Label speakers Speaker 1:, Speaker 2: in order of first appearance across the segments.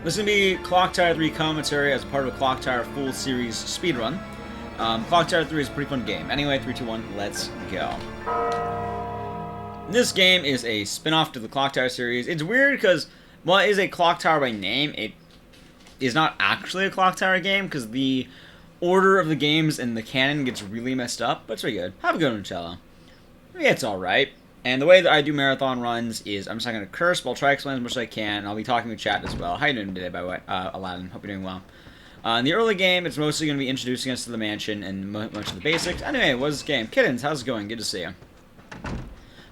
Speaker 1: This is going to be Clock Tower 3 commentary as part of a Clock Tower full series speedrun. Clock Tower 3 is a pretty fun game. Anyway, 3, 2, 1, let's go. This game is a spin-off to the Clock Tower series. It's weird because, while it is a Clock Tower by name, it is not actually a Clock Tower game because the order of the games and the canon gets really messed up, but it's pretty good. Have a good one, Cello. Yeah, it's alright. And the way that I do marathon runs is I'm just not going to curse, but I'll try to explain as much as I can, and I'll be talking with chat as well. How you doing today, by the way, Aladdin? Hope you're doing well. In the early game, it's mostly going to be introducing us to the mansion and much of the basics. Anyway, what's this game? Kittens, how's it going? Good to see you.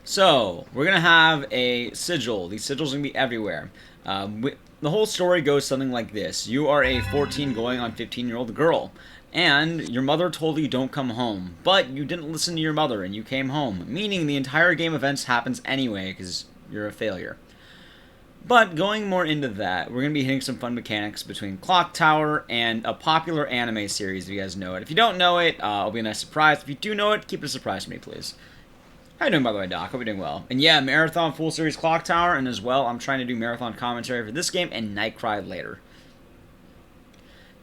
Speaker 1: So, we're going to have a sigil. These sigils are going to be everywhere. The whole story goes something like this. You are a 14 going on 15-year-old girl, and your mother told you don't come home, but you didn't listen to your mother and you came home, meaning the entire game events happens anyway because you're a failure. But going more into that, we're going to be hitting some fun mechanics between Clock Tower and a popular anime series, if you guys know it. If you don't know it, it'll be a nice surprise. If you do know it, keep it a surprise for me, please. How you doing, by the way, Doc? Hope you're doing well. And yeah, Marathon Full Series Clock Tower, and as well, I'm trying to do Marathon commentary for this game and Nightcry later.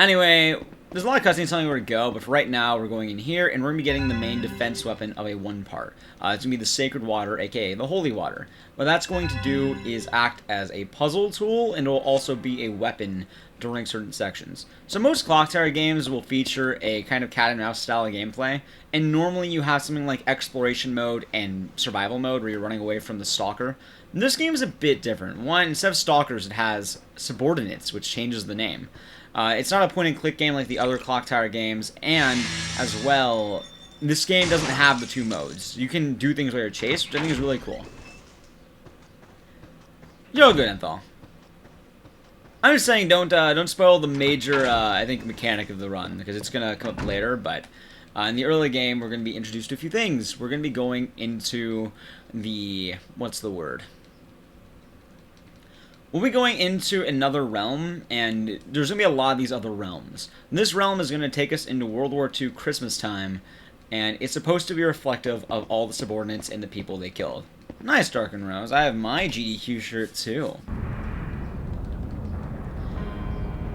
Speaker 1: Anyway, there's a lot of cutscenes telling me where to go, but for right now, we're going in here, and we're going to be getting the main defense weapon of a one-part. It's going to be the Sacred Water, aka the Holy Water. What that's going to do is act as a puzzle tool, and it will also be a weapon during certain sections. So most Clock Tower games will feature a kind of cat-and-mouse style of gameplay, and normally you have something like exploration mode and survival mode, where you're running away from the stalker. And this game is a bit different. One, instead of stalkers, it has subordinates, which changes the name. It's not a point-and-click game like the other Clock Tower games, and, as well, this game doesn't have the two modes. You can do things while you're chased, which I think is really cool. You're good, Enthal. I'm just saying, don't spoil the major, I think, mechanic of the run, because it's going to come up later, but in the early game, we're going to be introduced to a few things. We're going to be going into the, what's the word? We'll be going into another realm, and there's going to be a lot of these other realms. And this realm is going to take us into World War II Christmas time, and it's supposed to be reflective of all the subordinates and the people they killed. Nice, Dark and Rose. I have my GDQ shirt, too.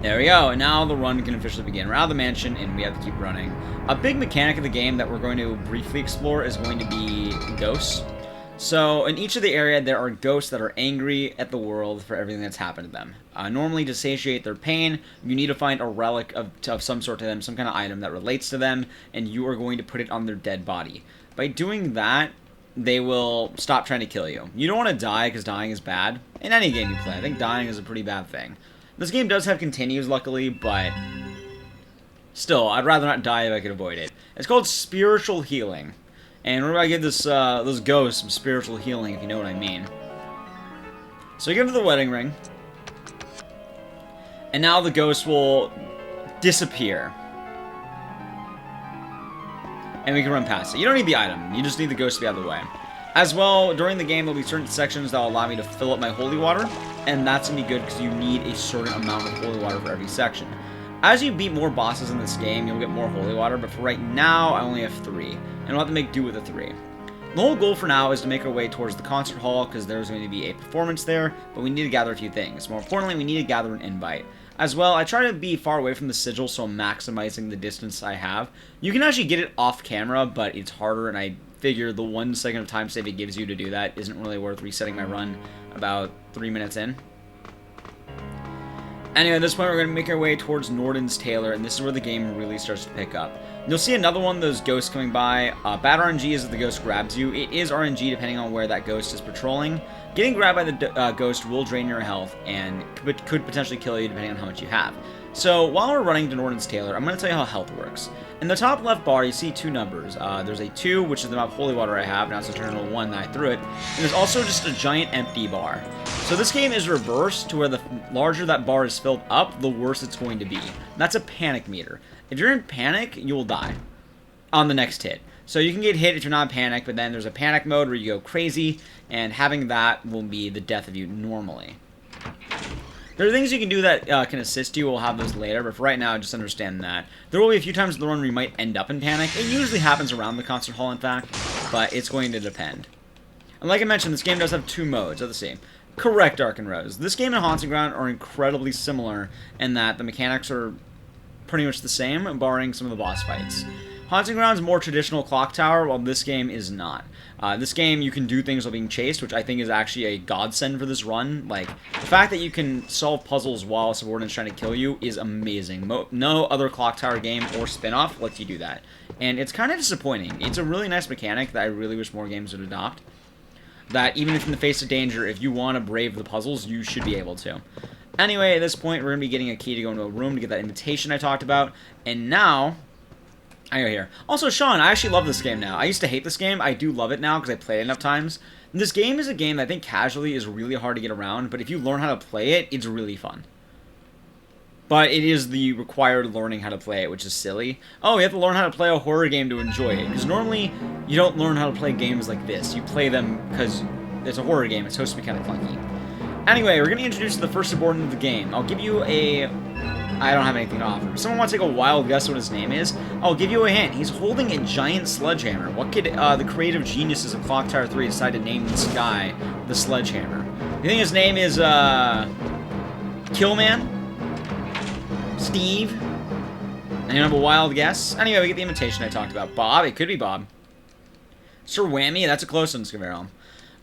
Speaker 1: There we go, and now the run can officially begin. We're out of the mansion, and we have to keep running. A big mechanic of the game that we're going to briefly explore is going to be ghosts. So, in each of the area, there are ghosts that are angry at the world for everything that's happened to them. Normally, to satiate their pain, you need to find a relic of some sort to them, some kind of item that relates to them, and you are going to put it on their dead body. By doing that, they will stop trying to kill you. You don't want to die, because dying is bad. In any game you play, I think dying is a pretty bad thing. This game does have continues, luckily, but still, I'd rather not die if I could avoid it. It's called Spiritual Healing. And we're going to give this ghost some spiritual healing, if you know what I mean. So you give him the wedding ring. And now the ghost will disappear. And we can run past it. You don't need the item. You just need the ghost to be out of the way. As well, during the game, there'll be certain sections that will allow me to fill up my holy water. And that's going to be good because you need a certain amount of holy water for every section. As you beat more bosses in this game, you'll get more holy water, but for right now, I only have 3, and I'll have to make do with the 3. The whole goal for now is to make our way towards the concert hall, because there's going to be a performance there, but we need to gather a few things. More importantly, we need to gather an invite. As well, I try to be far away from the sigil, so I'm maximizing the distance I have. You can actually get it off camera, but it's harder, and I figure the 1 second of time save it gives you to do that isn't really worth resetting my run about 3 minutes in. Anyway, at this point, we're going to make our way towards Norden's Tailor, and this is where the game really starts to pick up. You'll see another one of those ghosts coming by. Bad RNG is if the ghost grabs you. It is RNG depending on where that ghost is patrolling. Getting grabbed by the ghost will drain your health, and could potentially kill you depending on how much you have. So, while we're running to Norden's Tailor, I'm going to tell you how health works. In the top left bar, you see 2 numbers. There's a 2, which is the amount of holy water I have. Now it's turned into a 1 that I threw it. And there's also just a giant empty bar. So this game is reversed to where the larger that bar is filled up, the worse it's going to be. That's a panic meter. If you're in panic, you will die on the next hit. So you can get hit if you're not in panic, but then there's a panic mode where you go crazy, and having that will be the death of you normally. There are things you can do that can assist you. We'll have those later, but for right now, just understand that. There will be a few times in the run where you might end up in panic. It usually happens around the concert hall, in fact, but it's going to depend. And like I mentioned, this game does have 2 modes. Let's see. Correct, Dark and Rose. This game and Haunting Ground are incredibly similar in that the mechanics are pretty much the same, barring some of the boss fights. Haunting Ground is more traditional clock tower, while this game is not. This game, you can do things while being chased, which I think is actually a godsend for this run. Like, the fact that you can solve puzzles while a subordinate's trying to kill you is amazing. No other clock tower game or spin-off lets you do that. And it's kind of disappointing. It's a really nice mechanic that I really wish more games would adopt. That even if in the face of danger, if you want to brave the puzzles, you should be able to. Anyway, at this point, we're going to be getting a key to go into a room to get that invitation I talked about. And now, I go here. Also, Sean, I actually love this game now. I used to hate this game. I do love it now because I played it enough times. And this game is a game that I think casually is really hard to get around, but if you learn how to play it, it's really fun. But it is the required learning how to play it, which is silly. Oh, you have to learn how to play a horror game to enjoy it. Because normally, you don't learn how to play games like this. You play them because it's a horror game. It's supposed to be kind of clunky. Anyway, we're going to introduce the first subordinate of the game. I'll give you a... I don't have anything to offer. If someone wants to take a wild guess what his name is, I'll give you a hint. He's holding a giant sledgehammer. What could the creative geniuses of Clock Tower 3 decide to name this guy the Sledgehammer? You think his name is, Killman? Steve? Anyone have a wild guess? Anyway, we get the invitation I talked about. Bob? It could be Bob. Sir Whammy? That's a close one, Scaveral.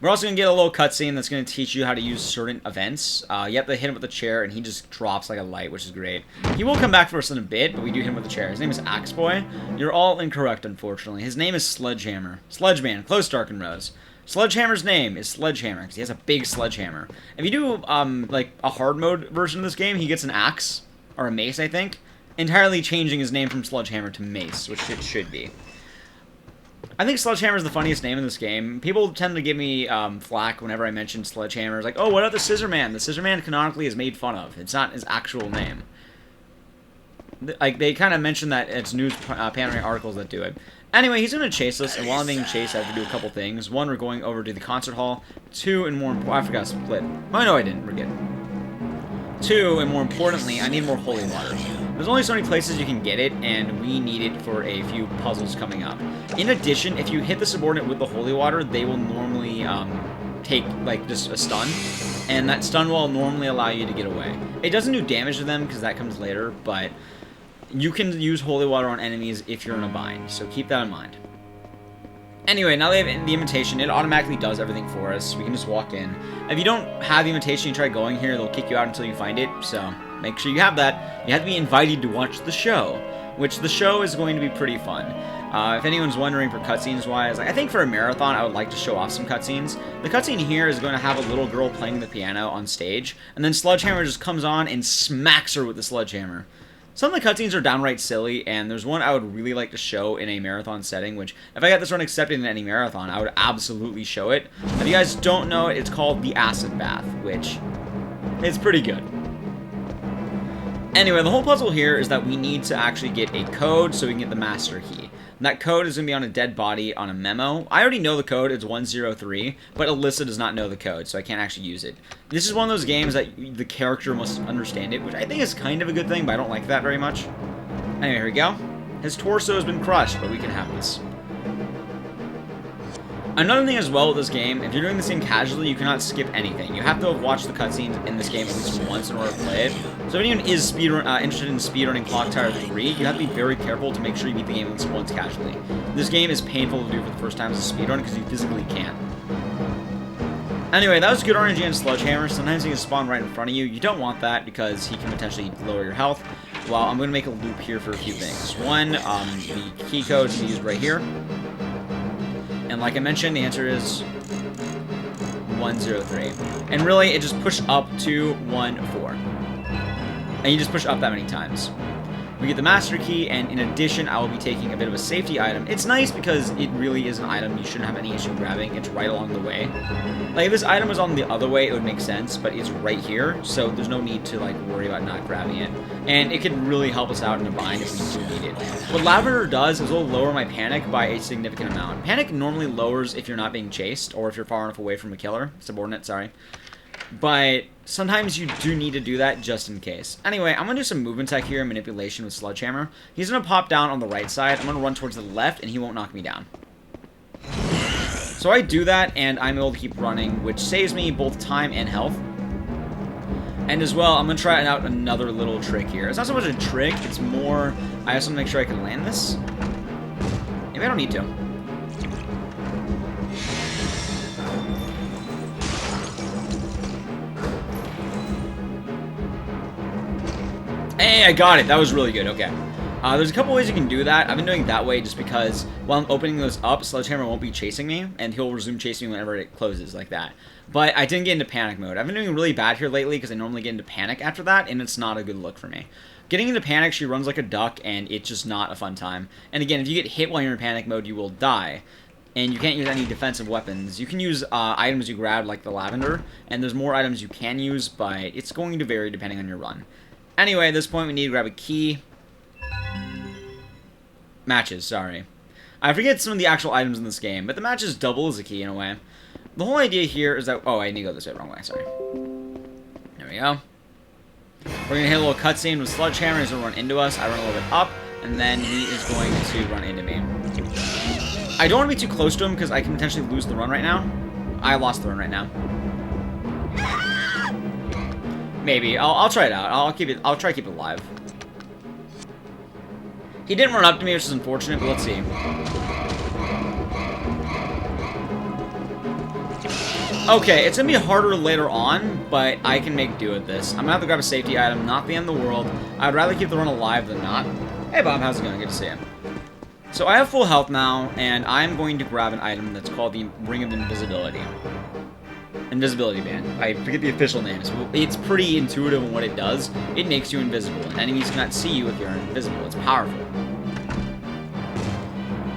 Speaker 1: We're also going to get a little cutscene that's going to teach you how to use certain events. You have to hit him with a chair, and he just drops like a light, which is great. He will come back for us in a bit, but we do hit him with a chair. His name is Axe Boy. You're all incorrect, unfortunately. His name is Sledgehammer. Sledgeman. Close, Dark and Rose. Sledgehammer's name is Sledgehammer, because he has a big sledgehammer. If you do, like, a hard mode version of this game, he gets an axe, or a mace, I think, entirely changing his name from Sledgehammer to Mace, which it should be. I think Sledgehammer is the funniest name in this game. People tend to give me flack whenever I mention Sledgehammer. It's like, oh, what about the Scissor Man? The Scissor Man canonically is made fun of. It's not his actual name. Like, they kind of mention that it's news panoramic articles that do it. Anyway, he's going to chase us, and while I'm being chased, I have to do a couple things. One, we're going over to the concert hall. Two, and more important... I forgot to split. Oh, no, I didn't. We're good. Two, and more importantly, I need more holy water. There's only so many places you can get it, and we need it for a few puzzles coming up. In addition, if you hit the subordinate with the holy water, they will normally take, like, just a stun, and that stun will normally allow you to get away. It doesn't do damage to them, because that comes later, but you can use holy water on enemies if you're in a bind, so keep that in mind. Anyway, now they have the invitation. It automatically does everything for us. We can just walk in. If you don't have the invitation, you try going here, they'll kick you out until you find it, so make sure you have that. You have to be invited to watch the show, which the show is going to be pretty fun. If anyone's wondering for cutscenes-wise, I think for a marathon, I would like to show off some cutscenes. The cutscene here is going to have a little girl playing the piano on stage, and then Sledgehammer just comes on and smacks her with the sledgehammer. Some of the cutscenes are downright silly, and there's one I would really like to show in a marathon setting, which, if I got this run accepted in any marathon, I would absolutely show it. If you guys don't know it, it's called the Acid Bath, which is pretty good. Anyway, the whole puzzle here is that we need to actually get a code so we can get the master key. And that code is going to be on a dead body on a memo. I already know the code, it's 103, but Alyssa does not know the code, so I can't actually use it. This is one of those games that the character must understand it, which I think is kind of a good thing, but I don't like that very much. Anyway, here we go. His torso has been crushed, but we can have this. Another thing as well with this game, if you're doing this game casually, you cannot skip anything. You have to have watched the cutscenes in this game at least once in order to play it. So if anyone is interested in speedrunning Clock Tower 3, you have to be very careful to make sure you beat the game at least once casually. This game is painful to do for the first time as a speedrun because you physically can't. Anyway, that was good RNG on Sledgehammer. Sometimes he can spawn right in front of you. You don't want that because he can potentially lower your health. Well, I'm going to make a loop here for a few things. One, the key code is used right here. And like I mentioned, the answer is 103. And really, it just pushed up to 14. And you just push up that many times. We get the master key, and in addition, I will be taking a bit of a safety item. It's nice because it really is an item you shouldn't have any issue grabbing. It's right along the way. Like, if this item was on the other way, it would make sense, but it's right here, so there's no need to, like, worry about not grabbing it. And it can really help us out in a bind if we do need it. What Lavender does is it'll lower my panic by a significant amount. Panic normally lowers if you're not being chased, or if you're far enough away from a killer. Subordinate, sorry. But sometimes you do need to do that just in case. Anyway, I'm going to do some movement tech here and manipulation with Sledgehammer. He's going to pop down on the right side. I'm going to run towards the left, and he won't knock me down. So I do that, and I'm able to keep running, which saves me both time and health. And as well, I'm going to try out another little trick here. It's not so much a trick, it's more, I just want to make sure I can land this. Maybe I don't need to. Hey, I got it. That was really good. Okay. There's a couple ways you can do that. I've been doing it that way just because while I'm opening those up, Sledgehammer won't be chasing me, and he'll resume chasing me whenever it closes like that. But I didn't get into panic mode. I've been doing really bad here lately because I normally get into panic after that, and it's not a good look for me. Getting into panic, she runs like a duck, and it's just not a fun time. And again, if you get hit while you're in panic mode, you will die. And you can't use any defensive weapons. You can use items you grab, like the lavender, and there's more items you can use, but it's going to vary depending on your run. Anyway, at this point, we need to grab a key. Matches, sorry. I forget some of the actual items in this game, but the matches double as a key in a way. The whole idea here is that... Oh, I need to go this way, wrong way, sorry. There we go. We're going to hit a little cutscene with Sledgehammer. He's going to run into us. I run a little bit up, and then he is going to run into me. I don't want to be too close to him because I can potentially lose the run right now. I lost the run right now. Maybe. I'll try it out. I'll try to keep it alive. He didn't run up to me, which is unfortunate, but let's see. Okay, it's going to be harder later on, but I can make do with this. I'm going to have to grab a safety item, not the end of the world. I'd rather keep the run alive than not. Hey, Bob, how's it going? Good to see you. So I have full health now, and I'm going to grab an item that's called the Ring of Invisibility. Invisibility Band. I forget the official name. It's pretty intuitive in what it does. It makes you invisible, and enemies cannot see you if you're invisible. It's powerful.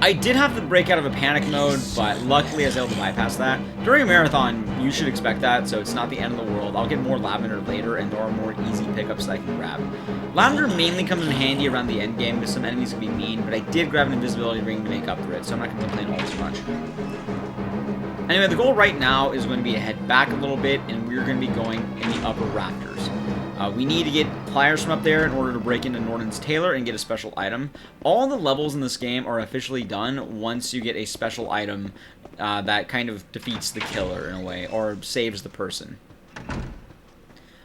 Speaker 1: I did have to break out of a panic mode, but luckily I was able to bypass that. During a marathon, you should expect that, so it's not the end of the world. I'll get more lavender later, and there are more easy pickups that I can grab. Lavender mainly comes in handy around the end game, because some enemies can be mean, but I did grab an invisibility ring to make up for it, so I'm not going to complain all too much. Anyway, the goal right now is going to be to head back a little bit, and we're going to be going in the upper rafters. We need to get pliers from up there in order to break into Norton's tailor and get a special item. All the levels in this game are officially done once you get a special item that kind of defeats the killer in a way, or saves the person.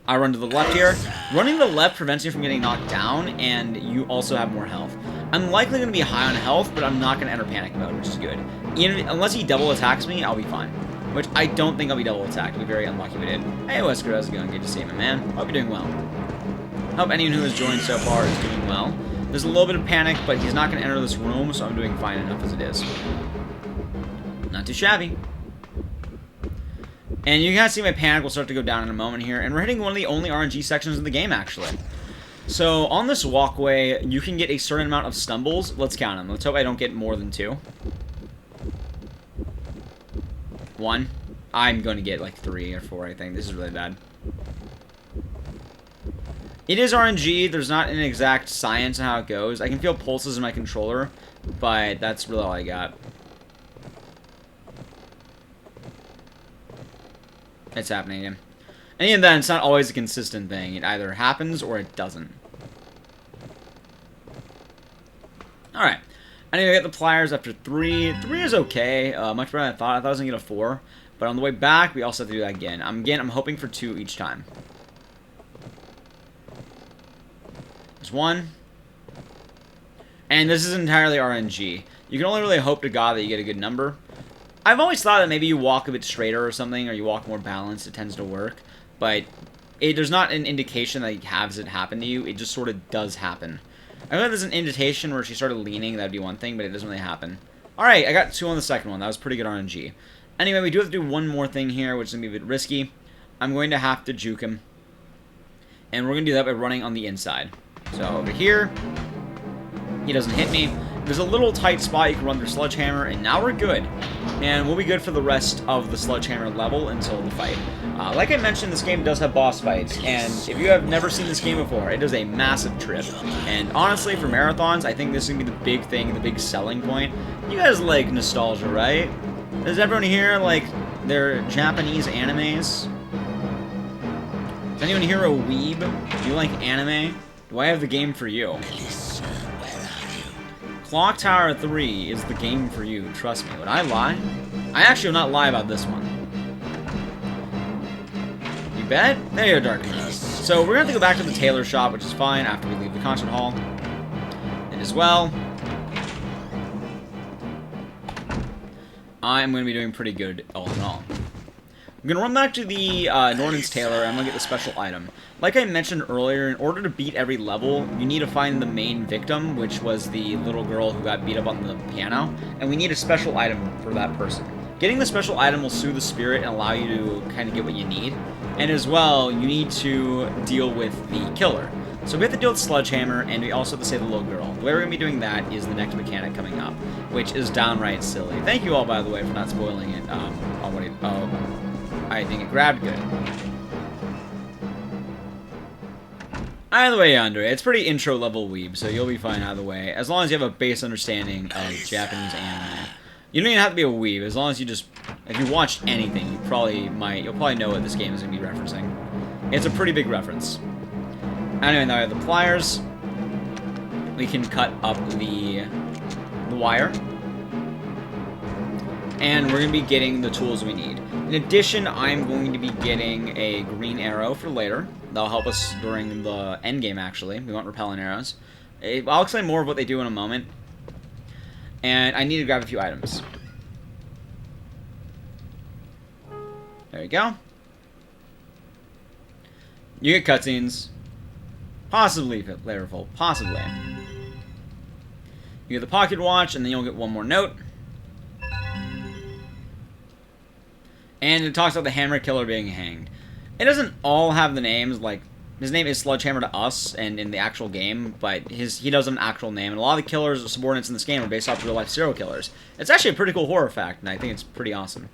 Speaker 1: I run to the left here. Running to the left prevents you from getting knocked down, and you also have more health. I'm likely going to be high on health, but I'm not going to enter panic mode, which is good. Unless he double attacks me, I'll be fine. Which I don't think I'll be double attacked. I'll be very unlucky if we did. Hey, Wesker, how's it going? Good to see you, my man. Hope you're doing well. Hope anyone who has joined so far is doing well. There's a little bit of panic, but he's not going to enter this room, so I'm doing fine enough as it is. Not too shabby. And you can see my panic will start to go down in a moment here. And we're hitting one of the only RNG sections in the game, actually. So, on this walkway, you can get a certain amount of stumbles. Let's count them. Let's hope I don't get more than 2. 1. I'm going to get like 3 or 4, I think. This is really bad. It is RNG. There's not an exact science on how it goes. I can feel pulses in my controller, but that's really all I got. It's happening again. And even then, it's not always a consistent thing. It either happens or it doesn't. Alright. I need to get the pliers after 3. 3 is okay. Much better than I thought. I thought I was going to get a 4. But on the way back, we also have to do that again. I'm hoping for 2 each time. There's 1. And this is entirely RNG. You can only really hope to God that you get a good number. I've always thought that maybe you walk a bit straighter or something, or you walk more balanced, it tends to work. But there's not an indication that it has it happen to you. It just sort of does happen. I know there's an indication where she started leaning, that would be one thing, but it doesn't really happen. Alright, I got 2 on the second one. That was pretty good RNG. Anyway, we do have to do one more thing here, which is going to be a bit risky. I'm going to have to juke him. And we're going to do that by running on the inside. So, over here. He doesn't hit me. There's a little tight spot you can run through Sledgehammer, and now we're good. And we'll be good for the rest of the Sledgehammer level until the fight. Like I mentioned, this game does have boss fights, and if you have never seen this game before, it is a massive trip. And honestly, for marathons, I think this is going to be the big thing, the big selling point. You guys like nostalgia, right? Does everyone here like their Japanese animes? Does anyone here a weeb? Do you like anime? Do I have the game for you? Clock Tower 3 is the game for you. Trust me. Would I lie? I actually will not lie about this one. You bet? There you go, Dark Knight. So we're going to have to go back to the tailor shop, which is fine after we leave the concert hall. And as well, I'm going to be doing pretty good all in all. I'm going to run back to the Norton's Tailor, and I'm going to get the special item. Like I mentioned earlier, in order to beat every level, you need to find the main victim, which was the little girl who got beat up on the piano, and we need a special item for that person. Getting the special item will soothe the spirit and allow you to kind of get what you need. And as well, you need to deal with the killer. So we have to deal with Sledgehammer, and we also have to save the little girl. The way we're going to be doing that is the next mechanic coming up, which is downright silly. Thank you all, by the way, for not spoiling it. I think it grabbed good. Either way, Andre, it's pretty intro-level weeb, so you'll be fine either way, as long as you have a base understanding of Japanese anime. You don't even have to be a weeb, as long as you just, if you watched anything, you'll probably know what this game is going to be referencing. It's a pretty big reference. Anyway, now we have the pliers. We can cut up the wire. And we're going to be getting the tools we need. In addition, I'm going to be getting a green arrow for later. That'll help us during the end game, actually. We want repellent arrows. I'll explain more of what they do in a moment. And I need to grab a few items. There you go. You get cutscenes. Possibly flavorful. Possibly. You get the pocket watch, and then you'll get one more note. And it talks about the hammer killer being hanged. It doesn't all have the names, like, his name is Sledgehammer to us, and in the actual game, but he does have an actual name, and a lot of the killers or subordinates in this game are based off real-life serial killers. It's actually a pretty cool horror fact, and I think it's pretty awesome.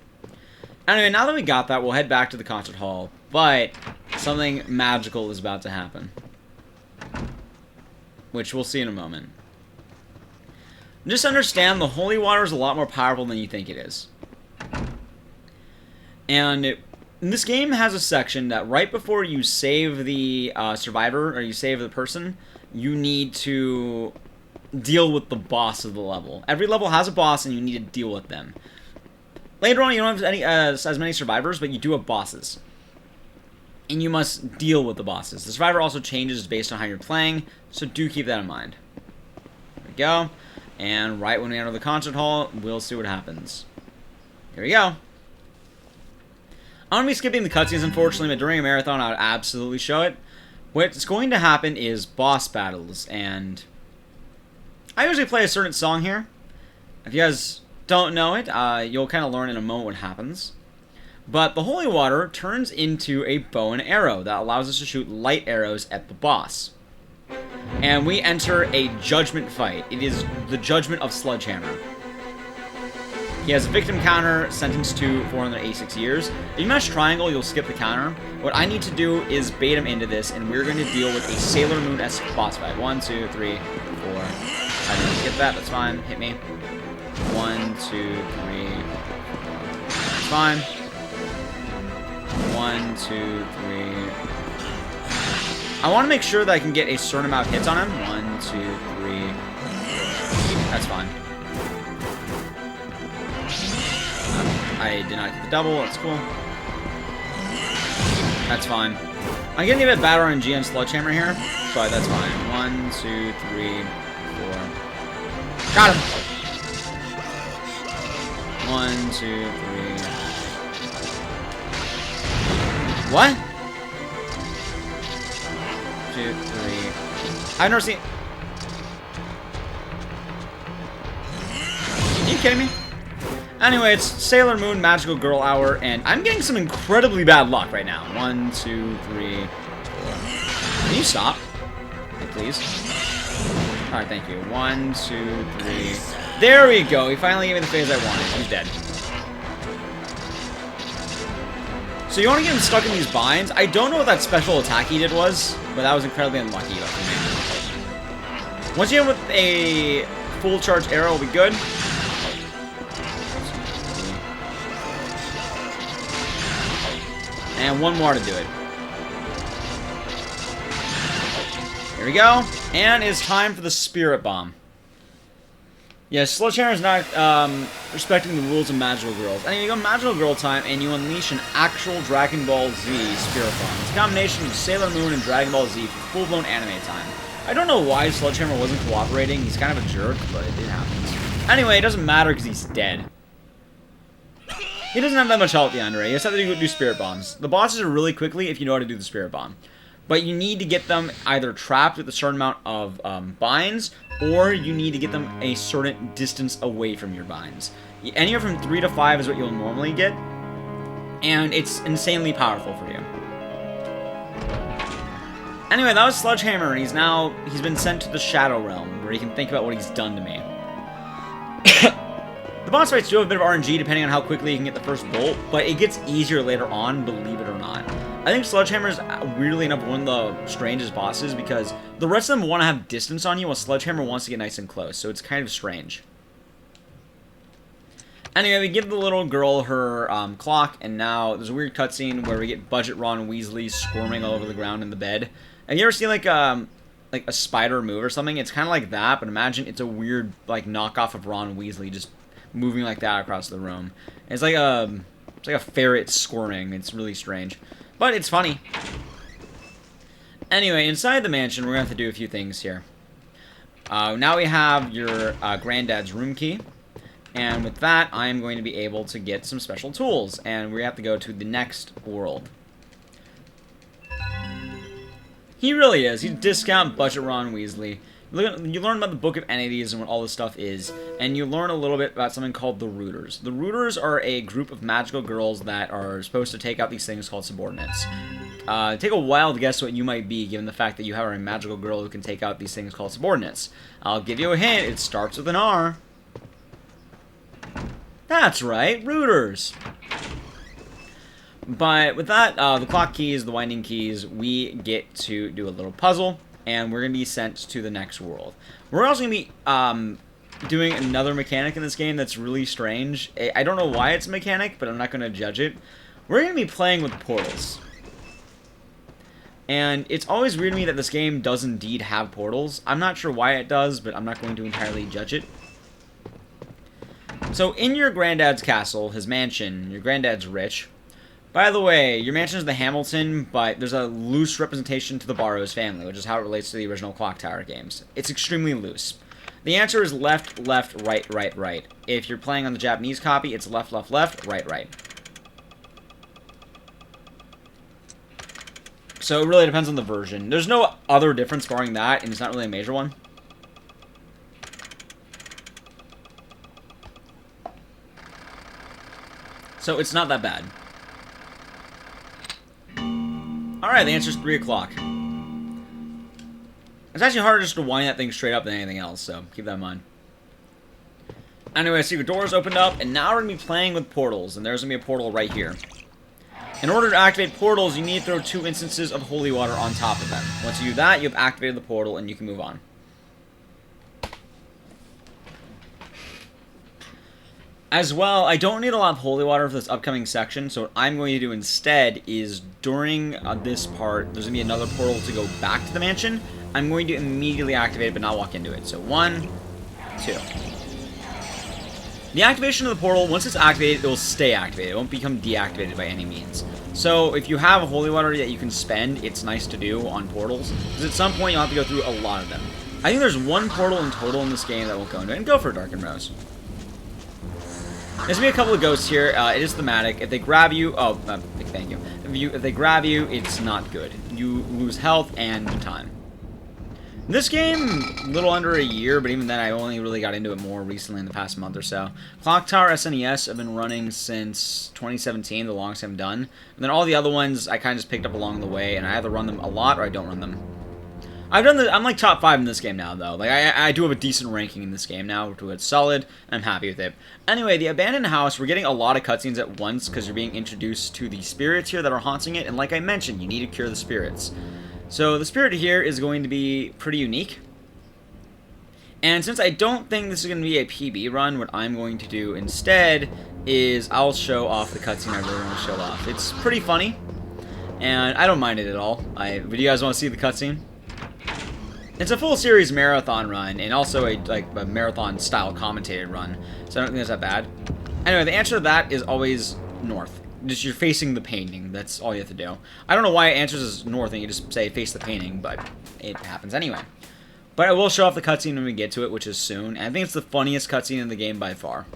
Speaker 1: Anyway, now that we got that, we'll head back to the concert hall, but something magical is about to happen. Which we'll see in a moment. Just understand, the holy water is a lot more powerful than you think it is. And this game has a section that right before you save the survivor, or you save the person, you need to deal with the boss of the level. Every level has a boss, and you need to deal with them. Later on, you don't have as many survivors, but you do have bosses. And you must deal with the bosses. The survivor also changes based on how you're playing, so do keep that in mind. There we go. And right when we enter the concert hall, we'll see what happens. Here we go. I'm going to be skipping the cutscenes, unfortunately, but during a marathon, I would absolutely show it. What's going to happen is boss battles, and I usually play a certain song here. If you guys don't know it, you'll kind of learn in a moment what happens. But the holy water turns into a bow and arrow that allows us to shoot light arrows at the boss. And we enter a judgment fight. It is the judgment of Sledgehammer. He has a victim counter, sentenced to 486 years. If you mash triangle, you'll skip the counter. What I need to do is bait him into this, and we're going to deal with a Sailor Moon-esque boss fight. 1, 2, 3, 4. I didn't get that, that's fine. Hit me. 1, 2, 3. That's fine. 1, 2, 3. I want to make sure that I can get a certain amount of hits on him. 1, 2, 3. That's fine. I did not get the double, that's cool. That's fine. I'm getting a bit bad RNG on Sledgehammer here, but that's fine. 1, 2, 3, 4. Got him! 1, 2, 3. What? 2, 3. I've never seen... Are you kidding me? Anyway, it's Sailor Moon Magical Girl Hour, and I'm getting some incredibly bad luck right now. 1, 2, 3, 4. Can you stop? Please? Alright, thank you. 1, 2, 3. There we go. He finally gave me the phase I wanted. He's dead. So you want to get him stuck in these binds? I don't know what that special attack he did was, but that was incredibly unlucky for me. Once you hit him with a full charge arrow, we'll be good. And one more to do it. Here we go. And it's time for the Spirit Bomb. Yeah, Sledgehammer is not respecting the rules of Magical Girls. Anyway, you go Magical Girl time, and you unleash an actual Dragon Ball Z Spirit Bomb. It's a combination of Sailor Moon and Dragon Ball Z for full-blown anime time. I don't know why Sledgehammer wasn't cooperating. He's kind of a jerk, but it happens. Anyway, it doesn't matter because he's dead. He doesn't have that much health, Yandere. He just has to do Spirit Bombs. The bosses are really quickly if you know how to do the Spirit Bomb. But you need to get them either trapped with a certain amount of binds, or you need to get them a certain distance away from your binds. Anywhere from 3 to 5 is what you'll normally get, and it's insanely powerful for you. Anyway, that was Sledgehammer, and he's been sent to the Shadow Realm, where he can think about what he's done to me. The boss fights do have a bit of RNG depending on how quickly you can get the first bolt, but it gets easier later on, believe it or not. I think Sledgehammer is weirdly enough one of the strangest bosses because the rest of them want to have distance on you while Sledgehammer wants to get nice and close, so it's kind of strange. Anyway, we give the little girl her clock, and now there's a weird cutscene where we get Budget Ron Weasley squirming all over the ground in the bed. Have you ever seen like a spider move or something? It's kind of like that, but imagine it's a weird like knockoff of Ron Weasley just moving like that across the room. It's like a ferret squirming. It's really strange, but it's funny. Anyway, inside the mansion, we're going to have to do a few things here. Now we have your granddad's room key, and with that, I am going to be able to get some special tools, and we have to go to the next world. He really is. He's discount budget Ron Weasley. You learn about the Book of Entities and what all this stuff is, and you learn a little bit about something called the Rooters. The Rooters are a group of magical girls that are supposed to take out these things called subordinates. Take a while to guess what you might be, given the fact that you have a magical girl who can take out these things called subordinates. I'll give you a hint. It starts with an R. That's right, Rooters. But with that, the clock keys, the winding keys, we get to do a little puzzle, and we're going to be sent to the next world. We're also going to be doing another mechanic in this game that's really strange. I don't know why it's a mechanic, but I'm not going to judge it. We're going to be playing with portals. And it's always weird to me that this game does indeed have portals. I'm not sure why it does, but I'm not going to entirely judge it. So in your granddad's castle, his mansion, your granddad's rich. By the way, your mansion is the Hamilton, but there's a loose representation to the Boros family, which is how it relates to the original Clock Tower games. It's extremely loose. The answer is left, left, right, right, right. If you're playing on the Japanese copy, it's left, left, left, right, right. So it really depends on the version. There's no other difference barring that, and it's not really a major one. So it's not that bad. Alright, the answer is 3 o'clock. It's actually harder just to wind that thing straight up than anything else, so keep that in mind. Anyway, secret doors opened up, and now we're going to be playing with portals, and there's going to be a portal right here. In order to activate portals, you need to throw 2 instances of holy water on top of them. Once you do that, you've activated the portal, and you can move on. As well, I don't need a lot of holy water for this upcoming section, so what I'm going to do instead is during this part, there's going to be another portal to go back to the mansion. I'm going to immediately activate it, but not walk into it. So 1, 2. The activation of the portal, once it's activated, it will stay activated. It won't become deactivated by any means. So if you have a holy water that you can spend, it's nice to do on portals, because at some point you'll have to go through a lot of them. I think there's 1 portal in total in this game that will go into it, and go for it, Dark and Rose. There's going to be a couple of ghosts here. It is thematic. If they grab you... Oh, thank you. If they grab you, it's not good. You lose health and time. This game, a little under a year, but even then I only really got into it more recently in the past month or so. Clock Tower SNES have been running since 2017, the longest I'm done. And then all the other ones I kind of just picked up along the way, and I either run them a lot or I don't run them. I'm like top 5 in this game now, though. Like I do have a decent ranking in this game now, which is solid, and I'm happy with it. Anyway, the abandoned house, we're getting a lot of cutscenes at once because you're being introduced to the spirits here that are haunting it, and like I mentioned, you need to cure the spirits. So the spirit here is going to be pretty unique. And since I don't think this is going to be a PB run, what I'm going to do instead is I'll show off the cutscene I really want to show off. It's pretty funny, and I don't mind it at all. Would you guys want to see the cutscene? It's a full series marathon run, and also a marathon style commentated run, so I don't think that's that bad. Anyway, the answer to that is always north. Just you're facing the painting. That's all you have to do. I don't know why it answers as north, and you just say face the painting, but it happens anyway. But I will show off the cutscene when we get to it, which is soon. And I think it's the funniest cutscene in the game by far.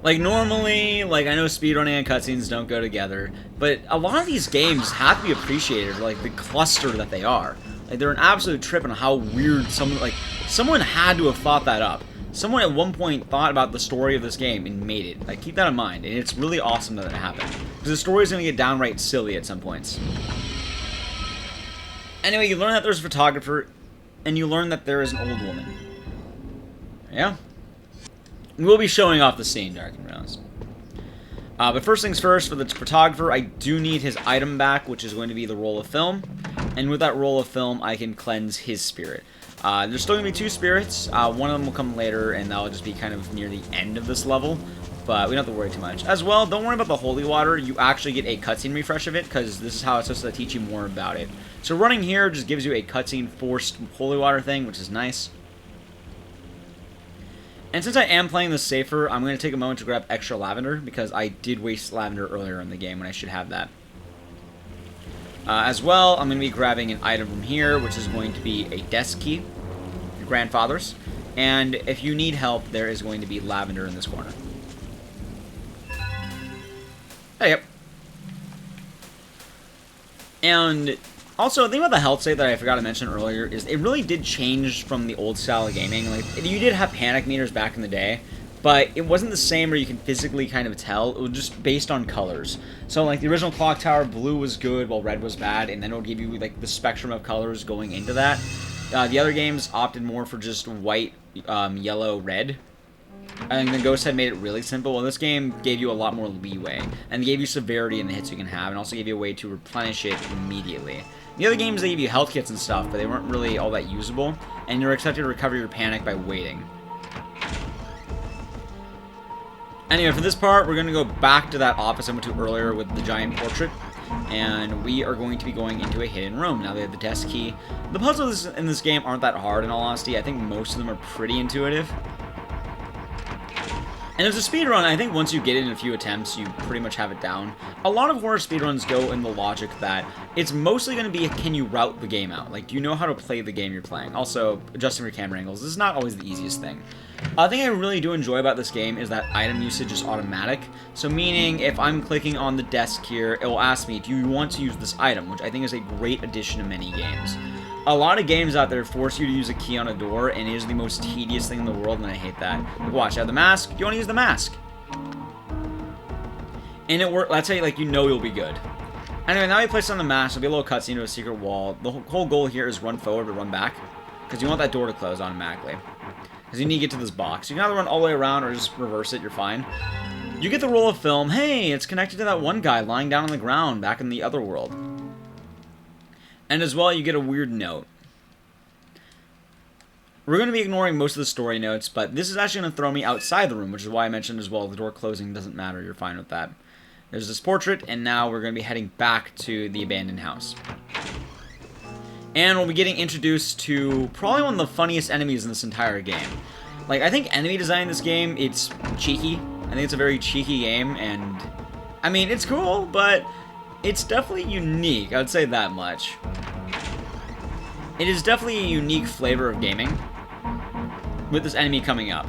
Speaker 1: Like, normally, like, I know speedrunning and cutscenes don't go together, but a lot of these games have to be appreciated for, like, the cluster that they are. Like, they're an absolute trip on how weird someone had to have thought that up. Someone at one point thought about the story of this game and made it. Like, keep that in mind, and it's really awesome that it happened. Because the story is going to get downright silly at some points. Anyway, you learn that there's a photographer, and you learn that there is an old woman. Yeah? We'll be showing off the scene, Dark and Rouse. But first things first, for the photographer, I do need his item back, which is going to be the roll of film. And with that roll of film, I can cleanse his spirit. There's still going to be 2 spirits. One of them will come later, and that'll just be kind of near the end of this level. But we don't have to worry too much. As well, don't worry about the holy water. You actually get a cutscene refresh of it, because this is how it's supposed to teach you more about it. So running here just gives you a cutscene forced holy water thing, which is nice. And since I am playing this safer, I'm going to take a moment to grab extra lavender, because I did waste lavender earlier in the game when I should have that. As well, I'm going to be grabbing an item from here, which is going to be a desk key, your grandfather's. And if you need help, there is going to be lavender in this corner. Hey, yep. And also, the thing about the health save that I forgot to mention earlier is it really did change from the old style of gaming. Like, you did have panic meters back in the day, but it wasn't the same where you can physically kind of tell. It was just based on colors. So, like, the original clock tower, blue was good while red was bad, and then it would give you, like, the spectrum of colors going into that. The other games opted more for just white, yellow, red. And the Ghost had made it really simple. Well, this game gave you a lot more leeway, and gave you severity in the hits you can have, and also gave you a way to replenish it immediately. The other games, they gave you health kits and stuff, but they weren't really all that usable, and you're expected to recover your panic by waiting. Anyway, for this part, we're going to go back to that office I went to earlier with the giant portrait, and we are going to be going into a hidden room. Now they have the desk key. The puzzles in this game aren't that hard, in all honesty. I think most of them are pretty intuitive. And as a speedrun, I think once you get it in a few attempts, you pretty much have it down. A lot of horror speedruns go in the logic that it's mostly going to be, can you route the game out? Like, do you know how to play the game you're playing? Also, adjusting your camera angles is not always the easiest thing. The thing I really do enjoy about this game is that item usage is automatic. So meaning, if I'm clicking on the desk here, it will ask me, do you want to use this item? Which I think is a great addition to many games. A lot of games out there force you to use a key on a door, and it is the most tedious thing in the world, and I hate that. Like, watch, I have the mask. Do you want to use the mask? And it works. That's how you know you'll be good. Anyway, now you place on the mask. There'll be a little cutscene to a secret wall. The whole goal here is run forward or run back, because you want that door to close automatically. Because you need to get to this box. You can either run all the way around or just reverse it. You're fine. You get the roll of film. Hey, it's connected to that one guy lying down on the ground back in the other world. And as well, you get a weird note. We're going to be ignoring most of the story notes, but this is actually going to throw me outside the room, which is why I mentioned as well the door closing doesn't matter. You're fine with that. There's this portrait, and now we're going to be heading back to the abandoned house. And we'll be getting introduced to probably one of the funniest enemies in this entire game. Like, I think enemy design in this game, it's cheeky. I think it's a very cheeky game, and I mean, it's cool, but it's definitely unique, I would say that much. It is definitely a unique flavor of gaming with this enemy coming up.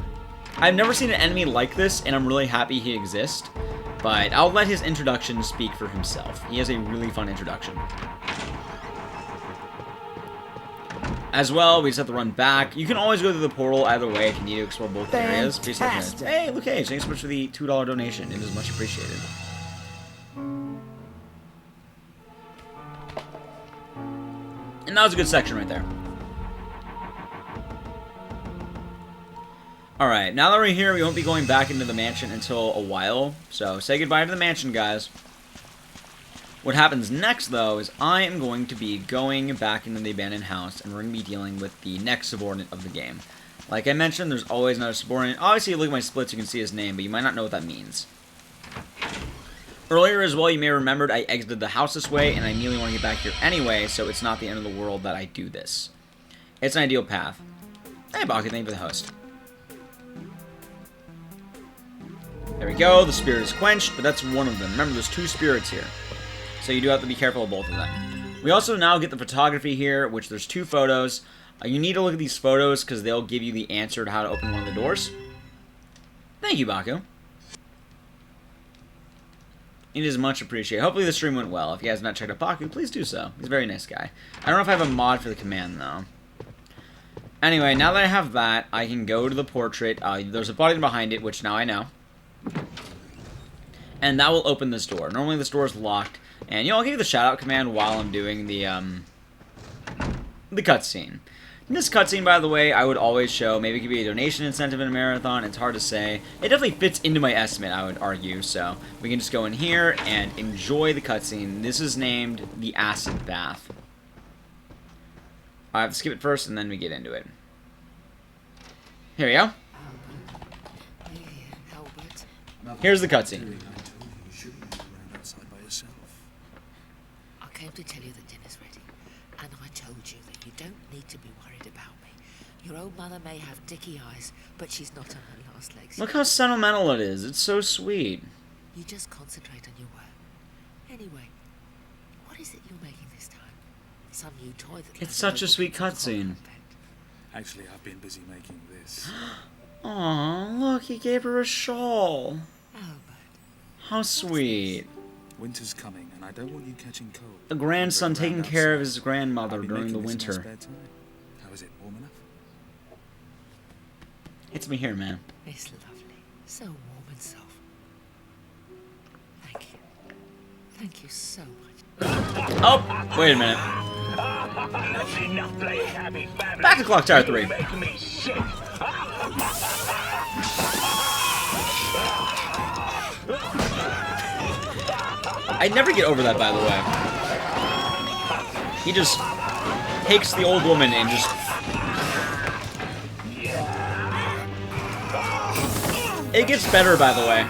Speaker 1: I've never seen an enemy like this, and I'm really happy he exists, but I'll let his introduction speak for himself. He has a really fun introduction. As well, we just have to run back. You can always go through the portal either way if you need to explore both areas. Hey, Luke Cage, thanks so much for the $2 donation. It is much appreciated. And that was a good section right there. Alright, now that we're here, we won't be going back into the mansion until a while. So, say goodbye to the mansion, guys. What happens next, though, is I am going to be going back into the abandoned house, and we're going to be dealing with the next subordinate of the game. Like I mentioned, there's always another subordinate. Obviously, if you look at my splits, you can see his name, but you might not know what that means. Earlier as well, you may have remembered I exited the house this way, and I immediately want to get back here anyway, so it's not the end of the world that I do this. It's an ideal path. Hey, Baku, thank you for the host. There we go, the spirit is quenched, but that's one of them. Remember, there's 2 spirits here, so you do have to be careful of both of them. We also now get the photography here, which there's 2 photos. You need to look at these photos, because they'll give you the answer to how to open one of the doors. Thank you, Baku. It is much appreciated. Hopefully the stream went well. If you guys have not checked out Baku, please do so. He's a very nice guy. I don't know if I have a mod for the command, though. Anyway, now that I have that, I can go to the portrait. There's a button behind it, which now I know. And that will open this door. Normally this door is locked. And, I'll give you the shout-out command while I'm doing the cutscene. In this cutscene, by the way, I would always show, maybe it could be a donation incentive in a marathon, it's hard to say. It definitely fits into my estimate, I would argue, so we can just go in here and enjoy the cutscene. This is named the Acid Bath. I have to skip it first, and then we get into it. Here we go. Here's the cutscene.
Speaker 2: I came to tell you that dinner's ready, and I told you that you don't need to be worried about me. Your old mother may have dicky eyes, but she's not on her last legs.
Speaker 1: Look how sentimental it is. It's so sweet.
Speaker 2: You just concentrate on your work. Anyway, what is it you're making this time? Some new toy that...
Speaker 1: It's such a sweet cutscene.
Speaker 3: Actually, I've been busy making this.
Speaker 1: Aw, look, he gave her a shawl.
Speaker 2: Albert.
Speaker 1: How sweet.
Speaker 3: Winter's coming, and I don't want you catching cold.
Speaker 1: A grandson taking care of his grandmother during the winter.
Speaker 3: How is it, warm enough?
Speaker 1: It's me here, man.
Speaker 2: It's lovely. So warm and soft. Thank you. Thank you so much.
Speaker 1: Oh, wait a minute. Back to Clock Tower 3. I never get over that, by the way. He just takes the old woman and just... It gets better, by the way.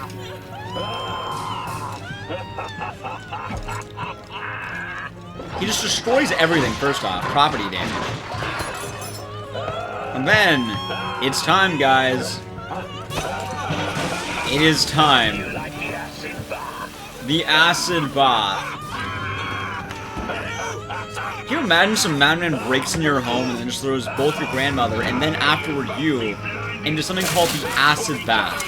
Speaker 1: He just destroys everything, first off. Property damage. And then, it's time, guys. It is time. The acid bath. Can you imagine some madman breaks into your home and then just throws both your grandmother and then afterward you into something called the acid bath?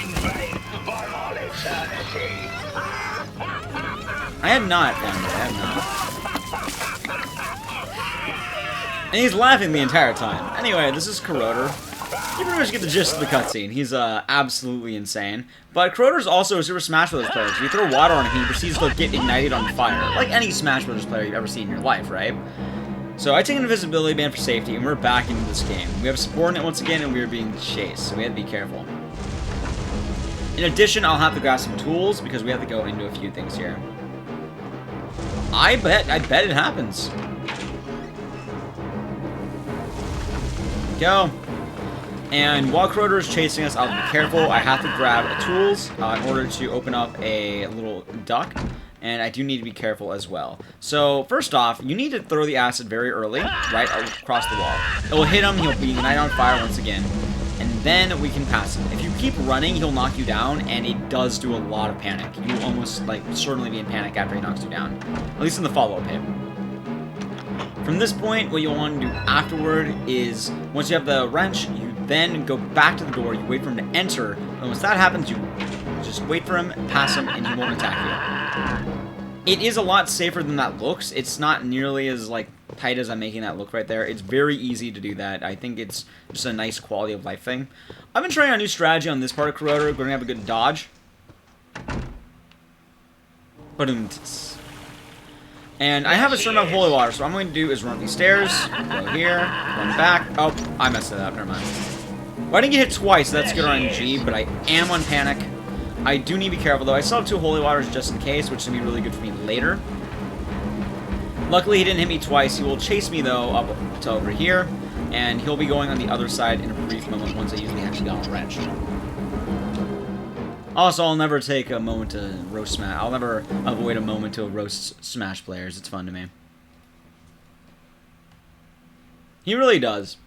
Speaker 1: I had not, family. I had not. And he's laughing the entire time. Anyway, this is Rotor. You pretty much get the gist of the cutscene. He's absolutely insane. But Rotor's also a Super Smash Bros. Player. If you throw water on him, he proceeds to get ignited on fire. Like any Smash Bros. Player you've ever seen in your life, right? So I take an invisibility band for safety, and we're back into this game. We have a subordinate once again, and we are being chased, so we have to be careful. In addition, I'll have to grab some tools, because we have to go into a few things here. I bet it happens. Go. And while Rotor is chasing us, I'll be careful. I have to grab tools in order to open up a little duct. And I do need to be careful as well. So, first off, you need to throw the acid very early, right across the wall. It will hit him, he'll be ignited on fire once again. And then we can pass him. If you keep running, he'll knock you down, and it does do a lot of panic. You will almost, certainly be in panic after he knocks you down. At least in the follow-up hit. From this point, what you'll want to do afterward is, once you have the wrench, you then go back to the door, you wait for him to enter, and once that happens, you just wait for him, pass him, and he won't attack you. It is a lot safer than that looks. It's not nearly as, tight as I'm making that look right there. It's very easy to do that. I think it's just a nice quality of life thing. I've been trying a new strategy on this part of Rotor. We're going to have a good dodge. And I have a certain amount of holy water, so what I'm going to do is run up these stairs, go here, run back. Oh, I messed it up. Never mind. Well, I didn't get hit twice, so that's good RNG, but I am on panic. I do need to be careful, though. I still have 2 holy waters just in case, which is going to be really good for me later. Luckily, he didn't hit me twice. He will chase me, though, up to over here, and he'll be going on the other side in a brief moment once I use the actually got wrench. Also, I'll never take a moment to roast smash. I'll never avoid a moment to roast Smash players. It's fun to me. He really does.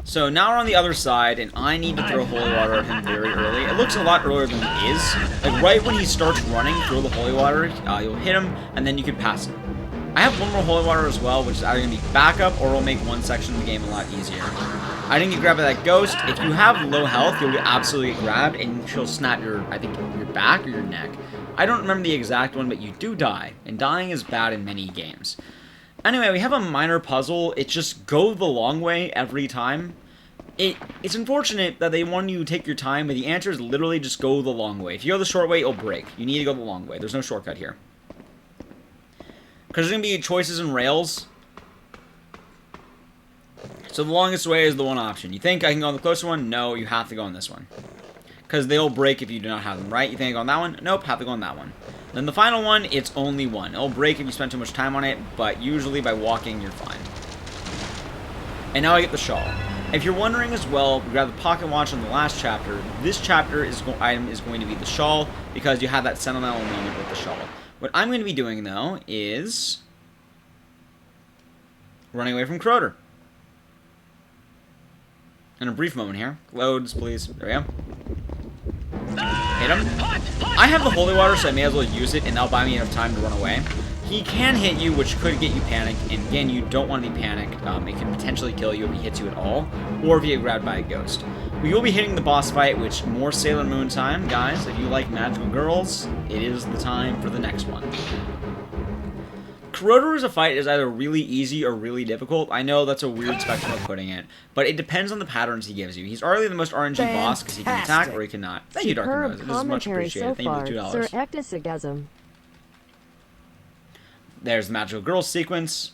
Speaker 1: So now we're on the other side, and I need to throw holy water at him very early. It looks a lot earlier than it is. Like, right when he starts running, throw the holy water, you'll hit him, and then you can pass him. I have one more holy water as well, which is either going to be backup, or will make one section of the game a lot easier. I didn't get grabbed by that ghost. If you have low health, you'll absolutely get grabbed, and she'll snap your, I think, your back or your neck. I don't remember the exact one, but you do die, and dying is bad in many games. Anyway, we have a minor puzzle. It's just go the long way every time. It's unfortunate that they want you to take your time, but the answer is literally just go the long way. If you go the short way, it'll break. You need to go the long way. There's no shortcut here. Because there's going to be choices and rails. So the longest way is the one option. You think I can go on the closer one? No, you have to go on this one. Because they'll break if you do not have them, right? You think I go on that one? Nope, have to go on that one. Then the final one, it's only one. It'll break if you spend too much time on it, but usually by walking, you're fine. And now I get the shawl. If you're wondering as well, we grab the pocket watch on the last chapter. This chapter item is going to be the shawl, because you have that sentimental moment with the shawl. What I'm going to be doing, though, is running away from Rotor. In a brief moment here. Loads, please. There we go. Hit him. I have the holy water, so I may as well use it, and that'll buy me enough time to run away. He can hit you, which could get you panicked, and again, you don't want to be panicked. It can potentially kill you if he hits you at all, or if you get grabbed by a ghost. We will be hitting the boss fight, which more Sailor Moon time. Guys, if you like magical girls, it is the time for the next one. Rotor as a fight is either really easy or really difficult. I know that's a weird spectrum of putting it, but it depends on the patterns he gives you. He's already the most RNG boss because he can attack or he cannot. Thank you, Dark Nose. It is much appreciated. Thank you for the $2.
Speaker 4: Sir Ecdycis.
Speaker 1: There's the Magical Girls sequence.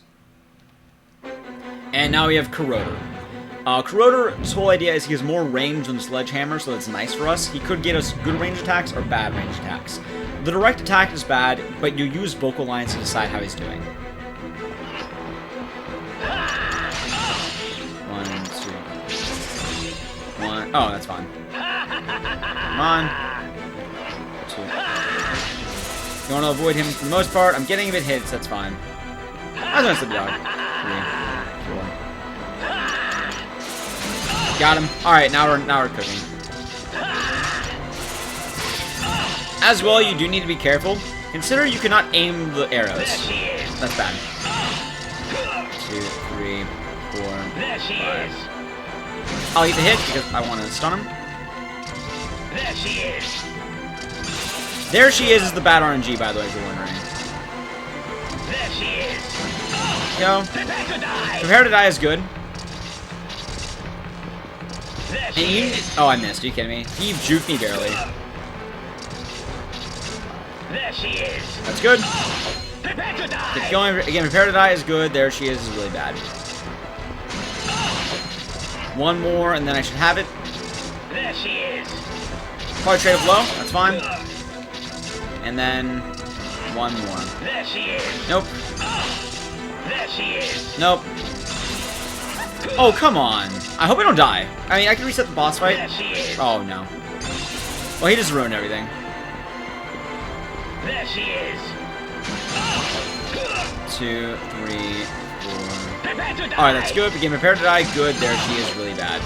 Speaker 1: And now we have Rotor. Rotor's whole idea is he has more range than Sledgehammer, so that's nice for us. He could get us good range attacks or bad range attacks. The direct attack is bad, but you use vocal lines to decide how he's doing. 1, 2, 1. Oh, that's fine. Come on. 2. You want to avoid him for the most part. I'm getting a bit hits, that's fine. I was going to dog. 3, 4. Got him. Alright, now we're cooking. As well, you do need to be careful. Consider you cannot aim the arrows. That's bad. 2, 3, 4, 5. I'll eat the hit because I want to stun him.
Speaker 5: There she is.
Speaker 1: There she is the bad RNG, by the way, if you're wondering.
Speaker 5: There she is.
Speaker 1: Go.
Speaker 5: Prepare to die.
Speaker 1: Prepare to die is good.
Speaker 5: There
Speaker 1: And
Speaker 5: she
Speaker 1: you,
Speaker 5: is.
Speaker 1: oh, I missed. Are you kidding me? He juked me barely.
Speaker 5: There she is.
Speaker 1: That's good.
Speaker 5: Prepare to die.
Speaker 1: Keep going. Again, prepare to die is good. There she is really bad. One more, and then I should have it.
Speaker 5: There she is.
Speaker 1: Probably trade up low. That's fine. And then one more.
Speaker 5: There she is.
Speaker 1: Nope.
Speaker 5: There she is.
Speaker 1: Nope. Oh, come on. I hope I don't die. I mean, I can reset the boss fight.
Speaker 5: There she is.
Speaker 1: Oh, no. Well, he just ruined everything.
Speaker 5: There she is.
Speaker 1: 2, 3, 4.
Speaker 5: Prepare to die.
Speaker 1: Alright, that's good. Begin prepare to die. Good. There she is really bad.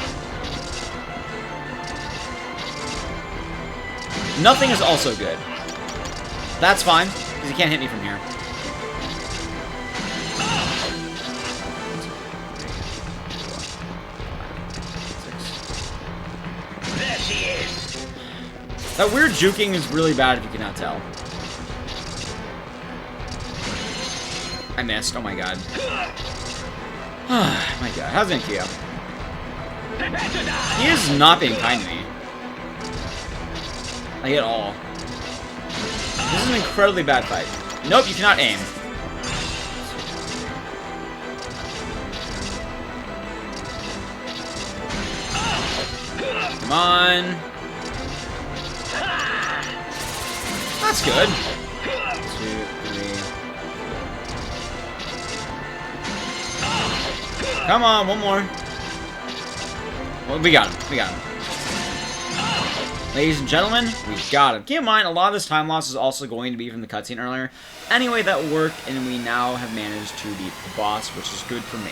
Speaker 1: Nothing is also good. That's fine, because he can't hit me from here.
Speaker 5: There she is.
Speaker 1: That weird juking is really bad if you cannot tell. I missed. Oh my god. Oh my god. How's Inkyo?
Speaker 5: Prepare to die.
Speaker 1: He is not being kind to me. Like at all. This is an incredibly bad fight. Nope, you cannot aim. Come on. That's good. 2, 3. Come on, one more. Well, we got him. We got him. Ladies and gentlemen, we got him. Keep in mind, a lot of this time loss is also going to be from the cutscene earlier. Anyway, that worked, and we now have managed to beat the boss, which is good for me.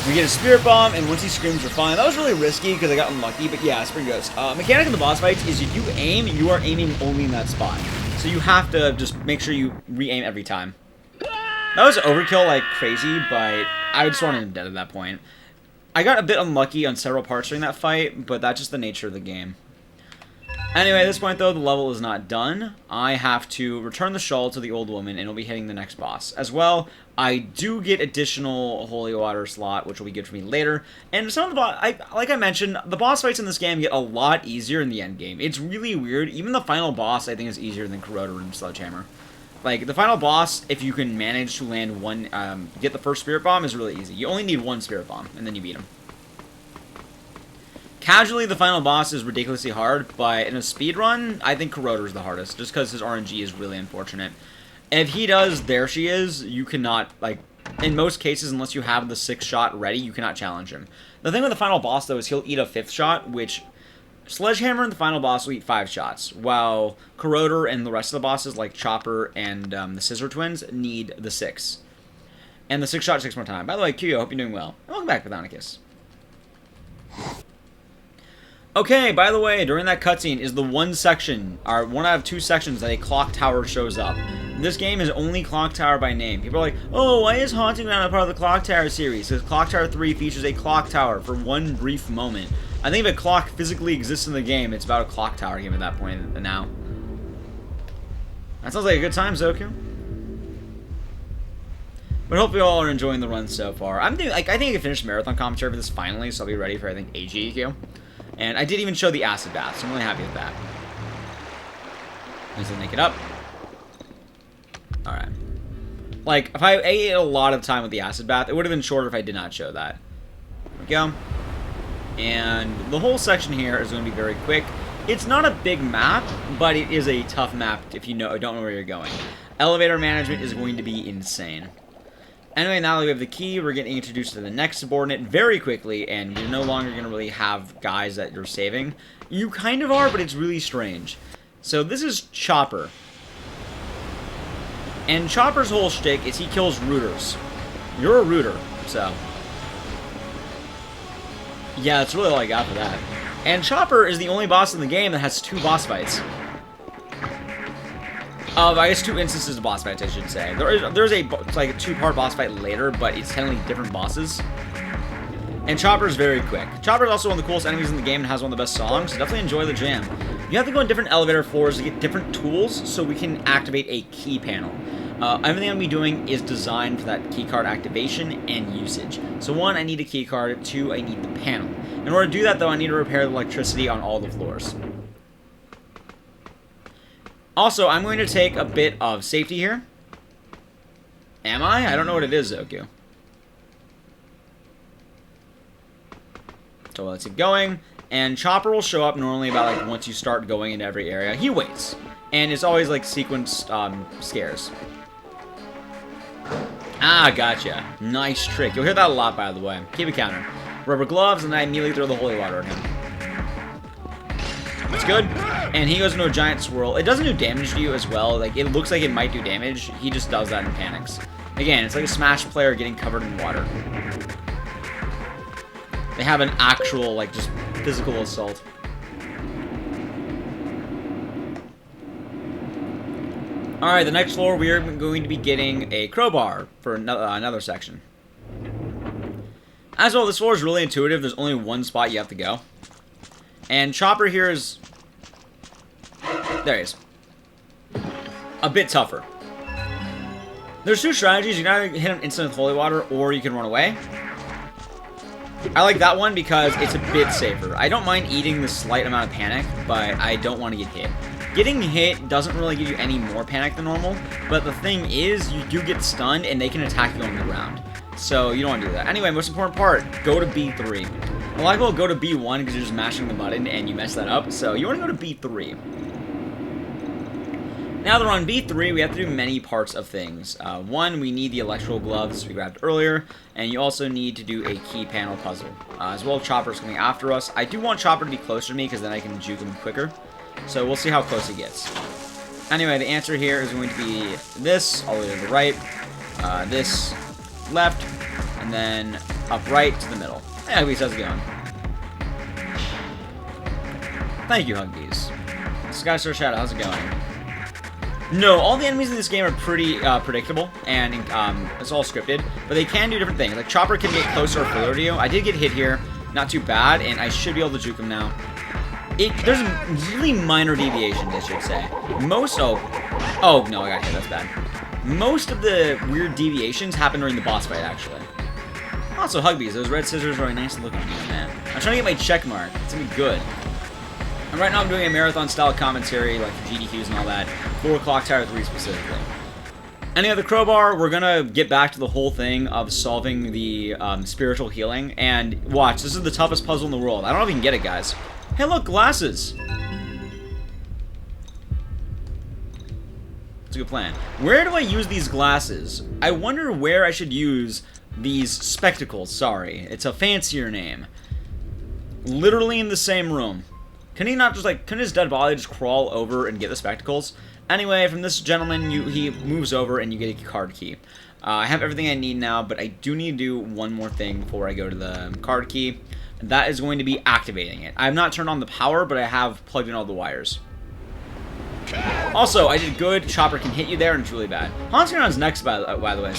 Speaker 1: We get a spirit bomb, and once he screams, we're fine. That was really risky because I got unlucky, but yeah, Spring Ghost. Mechanic in the boss fights is if you aim, you are aiming only in that spot. So you have to just make sure you re-aim every time. That was overkill like crazy, but I would sworn him dead at that point. I got a bit unlucky on several parts during that fight, but that's just the nature of the game. Anyway, at this point, though, the level is not done. I have to return the shawl to the old woman, and we'll be hitting the next boss. As well, I do get additional holy water slot, which will be good for me later. And some of the like I mentioned, the boss fights in this game get a lot easier in the end game. It's really weird. Even the final boss, I think, is easier than Rotor and Sledgehammer. Like, the final boss, if you can manage to land one, get the first spirit bomb, is really easy. You only need one spirit bomb, and then you beat him. Casually, the final boss is ridiculously hard, but in a speedrun, I think Rotor is the hardest, just because his RNG is really unfortunate. If he does There She Is, you cannot, like, in most cases, unless you have the 6th shot ready, you cannot challenge him. The thing with the final boss, though, is he'll eat a 5th shot, which Sledgehammer and the final boss will eat 5 shots, while Rotor and the rest of the bosses, like Chopper and the Scissor twins, need the 6. And the 6th shot takes more time. By the way, Q, I hope you're doing well. And welcome back, Ecdycis. Okay, by the way, during that cutscene is the one section, or one out of 2 sections, that a clock tower shows up. This game is only Clock Tower by name. People are like, oh, why is Haunting Ground a part of the Clock Tower series? Because Clock Tower 3 features a clock tower for one brief moment. I think if a clock physically exists in the game, it's about a clock tower game at that point now. That sounds like a good time, Zoku. But hopefully you all are enjoying the run so far. I think I can finish marathon commentary for this finally, so I'll be ready for, I think, AGEQ. And I did even show the acid bath, so I'm really happy with that. Let's make it up. Alright. Like, if I ate a lot of time with the acid bath, it would have been shorter if I did not show that. There we go. And the whole section here is going to be very quick. It's not a big map, but it is a tough map if you don't know where you're going. Elevator management is going to be insane. Anyway, now that we have the key, we're getting introduced to the next subordinate very quickly, and you're no longer going to really have guys that you're saving. You kind of are, but it's really strange. So this is Chopper. And Chopper's whole shtick is he kills rooters. You're a rooter, so... yeah, that's really all I got for that. And Chopper is the only boss in the game that has 2 boss fights. I guess 2 instances of boss fights, I should say. There's a 2-part boss fight later, but it's technically different bosses. And Chopper's very quick. Chopper's also one of the coolest enemies in the game and has one of the best songs, so definitely enjoy the jam. You have to go in different elevator floors to get different tools so we can activate a key panel. Everything I'm going to be doing is designed for that keycard activation and usage. So 1, I need a keycard, 2, I need the panel. In order to do that, though, I need to repair the electricity on all the floors. Also, I'm going to take a bit of safety here. Am I? I don't know what it is, Zoku. So let's keep going. And Chopper will show up normally about like once you start going into every area. He waits. And it's always like sequenced scares. Ah, gotcha. Nice trick. You'll hear that a lot, by the way. Keep a counter. Rubber gloves, and I immediately throw the holy water at him. That's good. And he goes into a giant swirl. It doesn't do damage to you as well. Like, it looks like it might do damage. He just does that and panics. Again, it's like a Smash player getting covered in water. They have an actual, like, just physical assault. Alright, the next floor we are going to be getting a crowbar for another section. As well, this floor is really intuitive. There's only one spot you have to go. And Chopper here is... there he is. A bit tougher. There's 2 strategies. You can either hit him instant with holy water, or you can run away. I like that one because it's a bit safer. I don't mind eating the slight amount of panic, but I don't want to get hit. Getting hit doesn't really give you any more panic than normal, but the thing is, you do get stunned, and they can attack you on the ground. So you don't want to do that. Anyway, most important part, go to B3. A lot of people go to B1 because you're just mashing the button and you mess that up, so you want to go to B3. Now that we're on B3, we have to do many parts of things. One, we need the electrical gloves we grabbed earlier, and you also need to do a key panel puzzle. As well, Chopper's coming after us. I do want Chopper to be closer to me, because then I can juke him quicker. So we'll see how close he gets. Anyway, the answer here is going to be this, all the way to the right, this, left, and then up right to the middle. Hey, Huggies, how's it going? Thank you, Huggies. Skystar Shadow, how's it going? No, all the enemies in this game are pretty predictable, and it's all scripted, but they can do different things. Like, Chopper can get closer or further to you. I did get hit here, not too bad, and I should be able to juke him now. There's really minor deviations, I should say. Oh, no, I got hit, that's bad. Most of the weird deviations happen during the boss fight, actually. Also, Huggies, those red scissors are really nice to look on you, man. I'm trying to get my check mark. It's gonna be good. And right now I'm doing a marathon-style commentary, like GDQs and all that, for Clock Tower 3 specifically. Anyway, the crowbar, we're gonna get back to the whole thing of solving the spiritual healing. And watch, this is the toughest puzzle in the world. I don't know if you can get it, guys. Hey, look, glasses! It's a good plan. Where do I use these glasses? I wonder where I should use these spectacles. Sorry, it's a fancier name. Literally in the same room. Can he not just, like, couldn't his dead body just crawl over and get the spectacles? Anyway, from this gentleman, he moves over and you get a card key. I have everything I need now, but I do need to do one more thing before I go to the card key. And that is going to be activating it. I have not turned on the power, but I have plugged in all the wires. Also, I did good. Chopper can hit you there, and it's really bad. Haunting Ground's next, by the way,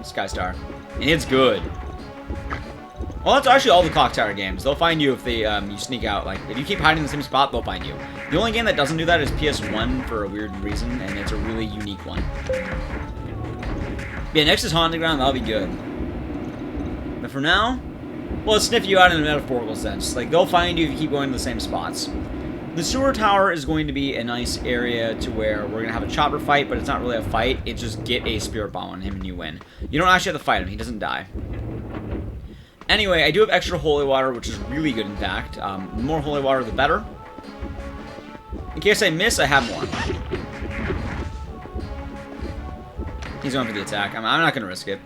Speaker 1: Skystar. And it's good. Well, that's actually all the Clock Tower games. They'll find you if they you sneak out. Like, if you keep hiding in the same spot, they'll find you. The only game that doesn't do that is PS1 for a weird reason, and it's a really unique one. Yeah, next is Haunting Ground. That'll be good. But for now, well, let's sniff you out in a metaphorical sense. Like, they'll find you if you keep going to the same spots. The sewer tower is going to be a nice area to where we're going to have a Chopper fight, but it's not really a fight. It's just get a spirit bomb on him and you win. You don't actually have to fight him. He doesn't die. Anyway, I do have extra holy water, which is really good, in fact. The more holy water, the better. In case I miss, I have more. He's going for the attack. I'm not going to risk it.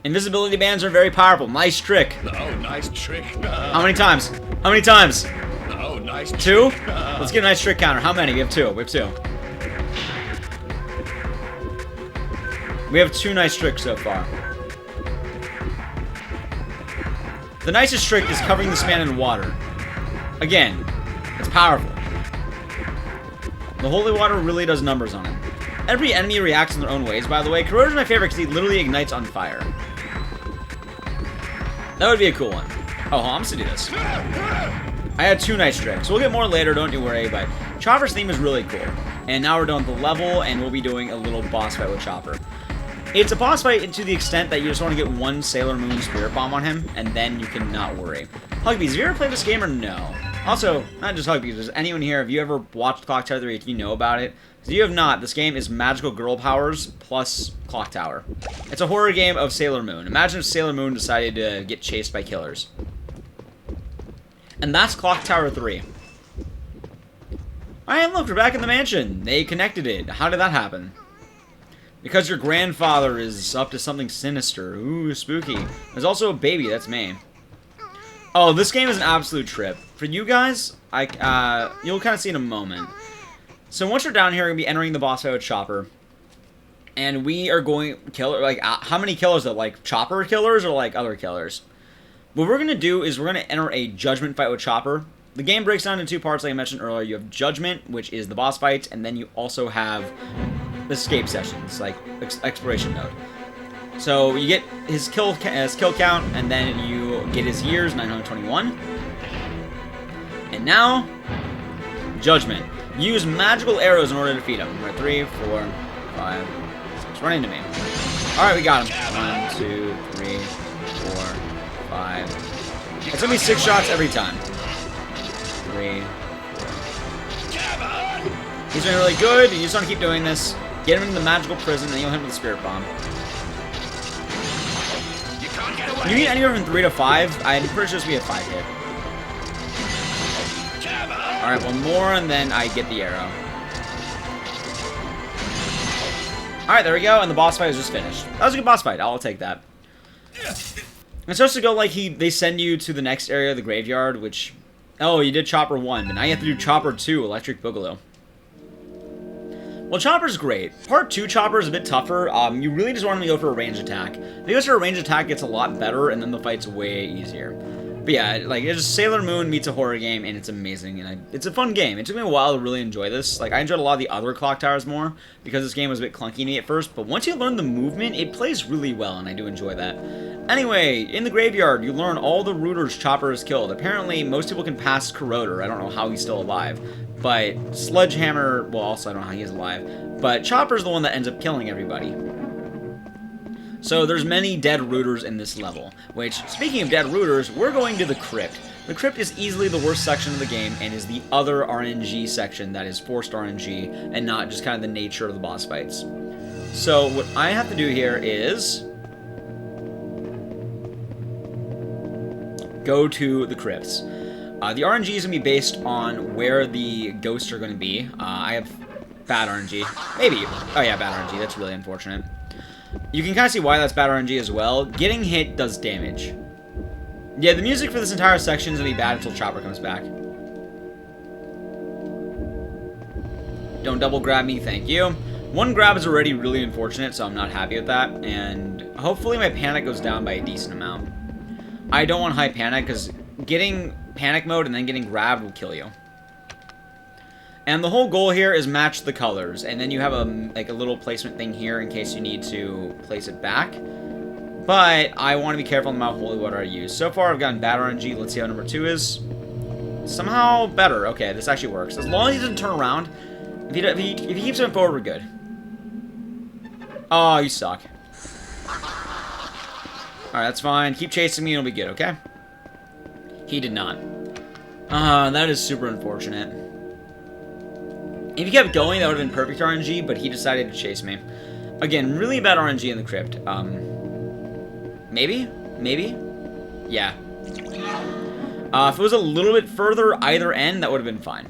Speaker 1: Invisibility bands are very powerful. Nice trick.
Speaker 4: Oh, nice trick.
Speaker 1: How many times? How many times?
Speaker 4: Oh, nice.
Speaker 1: 2? Let's get a nice trick counter. How many? We have 2. We have 2. We have 2 nice tricks so far. The nicest trick is covering this man in water. Again, it's powerful. The holy water really does numbers on him. Every enemy reacts in their own ways, by the way. Corroder's my favorite because he literally ignites on fire. That would be a cool one. Oh, I'm just gonna do this. I had 2 nice tricks. We'll get more later, don't you worry, but Chopper's theme is really cool. And now we're done with the level, and we'll be doing a little boss fight with Chopper. It's a boss fight to the extent that you just want to get one Sailor Moon Spirit Bomb on him, and then you can not worry. Hugbees, have you ever played this game or no? Also, not just Hugbees, there's anyone here, have you ever watched Clock Tower 3, if you know about it? If you have not, this game is magical girl powers plus Clock Tower. It's a horror game of Sailor Moon. Imagine if Sailor Moon decided to get chased by killers. And that's Clock Tower 3. Alright, look, we're back in the mansion. They connected it. How did that happen? Because your grandfather is up to something sinister. Ooh, spooky. There's also a baby, that's me. Oh, this game is an absolute trip. For you guys, you'll kind of see in a moment. So once you're down here, we're going to be entering the boss fight with Chopper. And we are going killer, like, how many killers are like Chopper killers or like other killers? What we're going to do is we're going to enter a judgment fight with Chopper. The game breaks down into 2 parts, like I mentioned earlier. You have judgment, which is the boss fight, and then you also have escape sessions, like exploration mode. So you get his kill count, and then you get his years, 921. And now, judgment. Use magical arrows in order to defeat him. Right, 3, 4, 5, 6. Run into me. Alright, we got him. 1, 2, 3, 4, 5. It's gonna be 6 shots every time. 3, 4. He's doing really good. You just want to keep doing this. Get him into the magical prison, then you'll hit him with the spirit bomb. You need anywhere from 3 to 5. I'm pretty sure this will be a 5 hit. Alright, one more, and then I get the arrow. Alright, there we go, and the boss fight is just finished. That was a good boss fight. I'll take that. It's supposed to go like they send you to the next area of the graveyard, which... Oh, you did Chopper 1, but now you have to do Chopper 2, Electric Boogaloo. Well, Chopper's great. Part 2 Chopper is a bit tougher. You really just want to go for a range attack. If you go for a range attack, it gets a lot better, and then the fight's way easier. But yeah, like, it's just Sailor Moon meets a horror game, and it's amazing, and it's a fun game. It took me a while to really enjoy this. Like, I enjoyed a lot of the other Clock Towers more, because this game was a bit clunky to me at first, but once you learn the movement, it plays really well, and I do enjoy that. Anyway, in the graveyard, you learn all the rooters Chopper has killed. Apparently, most people can pass Rotor. I don't know how he's still alive. But Sledgehammer, well, also I don't know how he's alive. But Chopper's the one that ends up killing everybody. So there's many dead rooters in this level. Which, speaking of dead rooters, we're going to the crypt. The crypt is easily the worst section of the game and is the other RNG section that is forced RNG and not just kind of the nature of the boss fights. So what I have to do here is... go to the crypts. The RNG is going to be based on where the ghosts are going to be. I have bad RNG. Maybe. Oh yeah, bad RNG. That's really unfortunate. You can kind of see why that's bad RNG as well. Getting hit does damage. Yeah, the music for this entire section is going to be bad until Chopper comes back. Don't double grab me, thank you. One grab is already really unfortunate, so I'm not happy with that. And hopefully my panic goes down by a decent amount. I don't want high panic, because getting panic mode and then getting grabbed will kill you. And the whole goal here is match the colors, and then you have a little placement thing here in case you need to place it back. But I want to be careful on the amount of holy water I use. So far I've gotten bad RNG. Let's see how number 2 is. Somehow better. Okay, this actually works. As long as he doesn't turn around. If he keeps going forward, we're good. Oh, you suck. Alright, that's fine. Keep chasing me and it'll be good, okay? He did not. That is super unfortunate. If he kept going, that would have been perfect RNG, but he decided to chase me. Again, really bad RNG in the crypt. Maybe? Maybe? Yeah. If it was a little bit further either end, that would have been fine.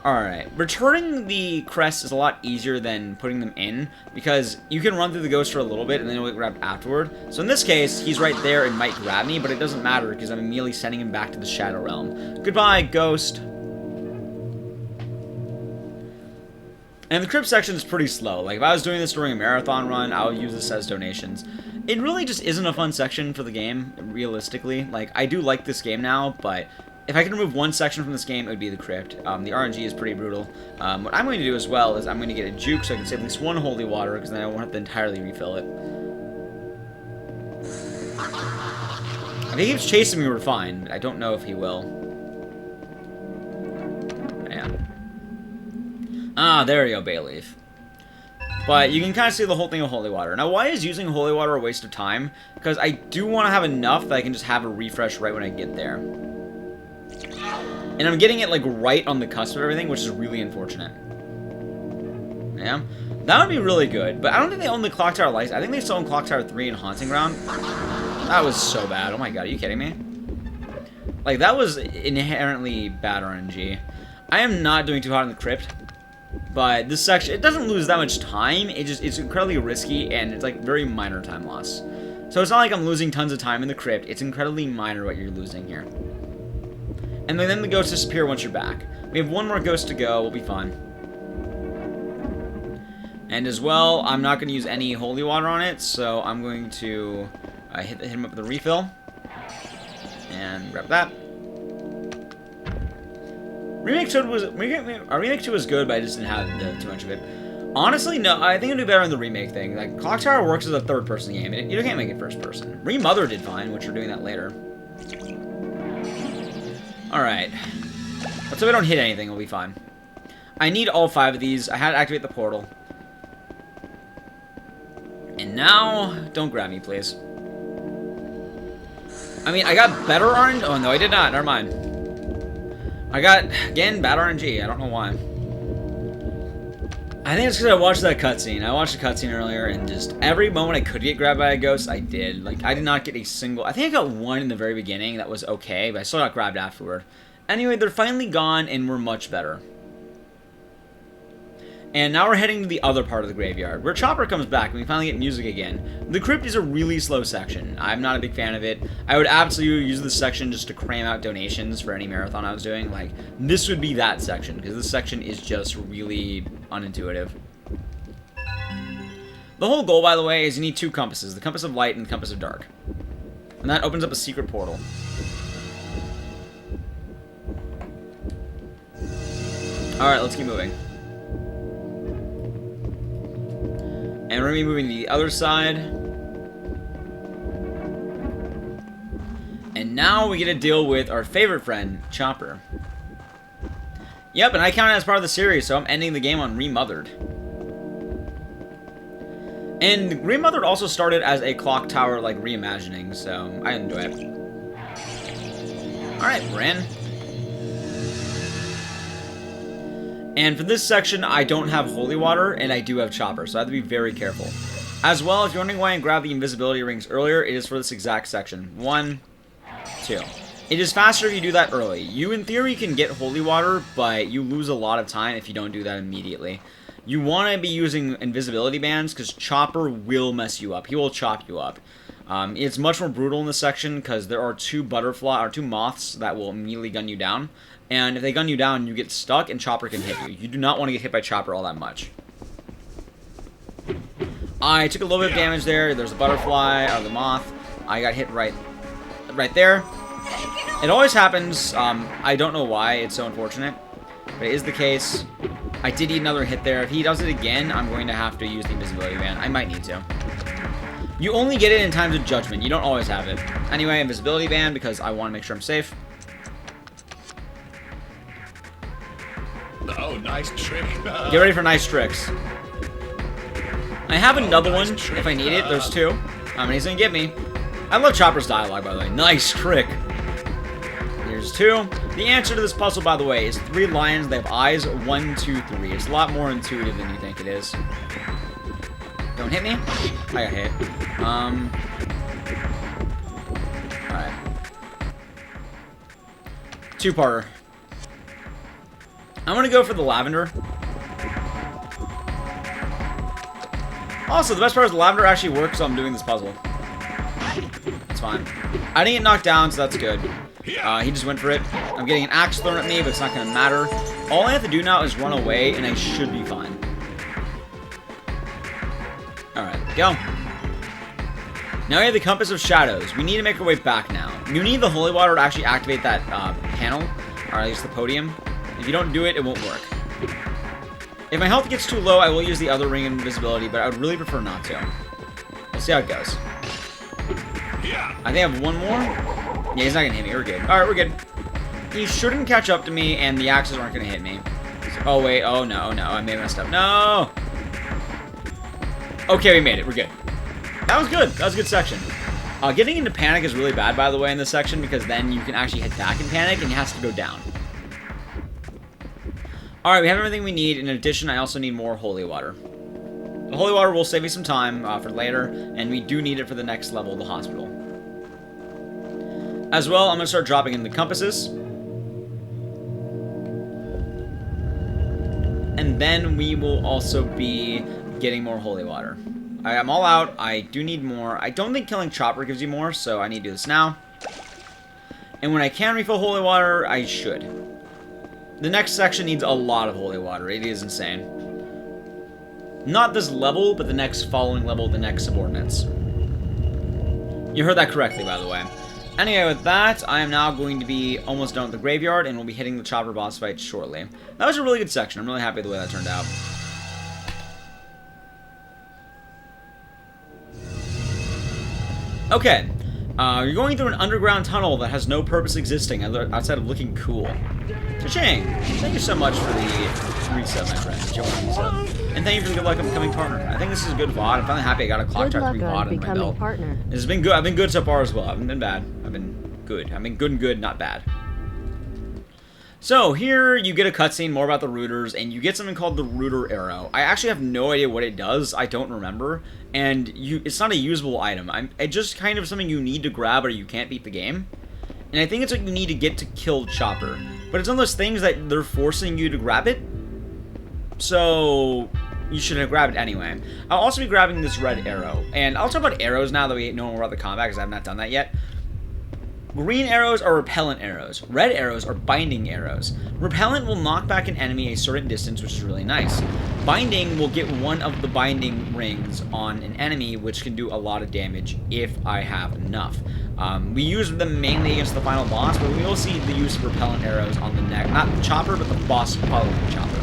Speaker 1: Alright, returning the crest is a lot easier than putting them in, because you can run through the ghost for a little bit and then you'll get grabbed afterward. So in this case, he's right there and might grab me, but it doesn't matter because I'm immediately sending him back to the Shadow Realm. Goodbye, ghost. And the crypt section is pretty slow. Like, if I was doing this during a marathon run, I would use this as donations. It really just isn't a fun section for the game, realistically. Like, I do like this game now, but... if I could remove one section from this game, it would be the crypt. The RNG is pretty brutal. What I'm going to do as well is I'm going to get a juke so I can save at least one holy water, because then I won't have to entirely refill it. If he keeps chasing me, we're fine. I don't know if he will. Yeah. Ah, there you go, Bayleaf. But you can kind of see the whole thing of holy water. Now, why is using holy water a waste of time? Because I do want to have enough that I can just have a refresh right when I get there. And I'm getting it, like, right on the cusp of everything, which is really unfortunate. Yeah. That would be really good. But I don't think they own the Clock Tower license. I think they still own Clock Tower 3 and Haunting Ground. That was so bad. Oh my god, are you kidding me? Like, that was inherently bad RNG. I am not doing too hot in the crypt. But this section, it doesn't lose that much time. It's incredibly risky, and it's, like, very minor time loss. So it's not like I'm losing tons of time in the crypt. It's incredibly minor what you're losing here. And then the ghosts disappear once you're back. We have one more ghost to go. We'll be fine. And as well, I'm not going to use any holy water on it, so I'm going to hit him up with a refill. And grab that. Remake 2 was good, but I just didn't have too much of it. Honestly, no, I think it'll do better in the remake thing. Like, Clock Tower works as a third-person game. You can't make it first-person. Remother did fine, which we're doing that later. Alright. Let's hope I don't hit anything, we'll be fine. I need all 5 of these. I had to activate the portal. And now, don't grab me, please. I mean, I got better RNG. Oh, no, I did not. Never mind. I got, again, bad RNG. I don't know why. I think it's because I watched that cutscene. I watched the cutscene earlier, and just every moment I could get grabbed by a ghost, I did. Like, I did not get a single... I think I got one in the very beginning that was okay, but I still got grabbed afterward. Anyway, they're finally gone, and we're much better. And now we're heading to the other part of the graveyard, where Chopper comes back and we finally get music again. The crypt is a really slow section. I'm not a big fan of it. I would absolutely use this section just to cram out donations for any marathon I was doing. Like, this would be that section, because this section is just really unintuitive. The whole goal, by the way, is you need 2 compasses, the compass of light and the compass of dark. And that opens up a secret portal. Alright, let's keep moving. And we're going to be moving to the other side. And now we get to deal with our favorite friend, Chopper. Yep, and I count it as part of the series, so I'm ending the game on Remothered. And Remothered also started as a clock tower, like, reimagining, so I enjoy it. Alright, Bran. And for this section, I don't have Holy Water, and I do have Chopper, so I have to be very careful. As well, if you're wondering why I grabbed the invisibility rings earlier, it is for this exact section. 1, 2. It is faster if you do that early. You, in theory, can get Holy Water, but you lose a lot of time if you don't do that immediately. You want to be using invisibility bands, because Chopper will mess you up. He will chop you up. It's much more brutal in this section, because there are 2 moths that will immediately gun you down. And if they gun you down, you get stuck, and Chopper can hit you. You do not want to get hit by Chopper all that much. I took a little bit of damage there. There's a butterfly, or the moth. I got hit right there. It always happens. I don't know why. It's so unfortunate. But it is the case. I did eat another hit there. If he does it again, I'm going to have to use the invisibility band. I might need to. You only get it in times of judgment. You don't always have it. Anyway, invisibility band, because I want to make sure I'm safe.
Speaker 4: Oh, nice trick.
Speaker 1: Get ready for nice tricks. I have another one if I need it. There's 2. And he's gonna get me. I love Chopper's dialogue, by the way. Nice trick. Here's 2. The answer to this puzzle, by the way, is 3 lions. They have eyes. 1, 2, 3. It's a lot more intuitive than you think it is. Don't hit me. I got hit. Alright. 2-parter. I'm gonna go for the lavender. Also, the best part is the lavender actually works while I'm doing this puzzle. It's fine. I didn't get knocked down, so that's good. He just went for it. I'm getting an axe thrown at me, but it's not gonna matter. All I have to do now is run away, and I should be fine. Alright, go. Now we have the Compass of Shadows. We need to make our way back now. You need the Holy Water to actually activate that panel, or at least the podium. If you don't do it, it won't work. If my health gets too low, I will use the other ring of invisibility, but I would really prefer not to. We'll see how it goes. I think I have 1 more. Yeah, he's not gonna hit me. We're good. Alright, we're good. He shouldn't catch up to me, and the axes aren't gonna hit me. Oh, wait. Oh, no, no. I may have messed up. No! Okay, we made it. We're good. That was good. That was a good section. Getting into panic is really bad, by the way, in this section, because then you can actually hit back in panic, and he has to go down. Alright, we have everything we need. In addition, I also need more Holy Water. The Holy Water will save me some time for later, and we do need it for the next level of the hospital. As well, I'm going to start dropping in the compasses. And then we will also be getting more Holy Water. I'm all out. I do need more. I don't think killing Chopper gives you more, so I need to do this now. And when I can refill Holy Water, I should. The next section needs a lot of Holy Water. It is insane. Not this level, but the next following level, the next subordinates. You heard that correctly, by the way. Anyway, with that, I am now going to be almost done with the graveyard, and we'll be hitting the Chopper boss fight shortly. That was a really good section. I'm really happy with the way that turned out. Okay. You're going through an underground tunnel that has no purpose existing outside of looking cool. Cha-ching! Thank you so much for the resub, my friend. And thank you for the good luck of becoming partner. I think this is a good VOD. I'm finally happy I got a clock tower 3 VOD in my belt.
Speaker 2: Partner.
Speaker 1: This has been good. I've been good so far as well. I haven't been bad. I've been good. I mean, good and good, not bad. So, here you get a cutscene more about the rooters, and you get something called the Rooter Arrow. I actually have no idea what it does. I don't remember. And it's not a usable item. It's just kind of something you need to grab or you can't beat the game. And I think it's what you need to get to kill Chopper. But it's one of those things that they're forcing you to grab it. So you should have grabbed it anyway. I'll also be grabbing this red arrow. And I'll talk about arrows now that we know more about the combat, because I have not done that yet. Green arrows are repellent arrows. Red arrows are binding arrows. Repellent will knock back an enemy a certain distance, which is really nice. Binding will get one of the binding rings on an enemy, which can do a lot of damage if I have enough. We use them mainly against the final boss, but we will see the use of repellent arrows on the neck. Not the chopper, but the boss following the chopper.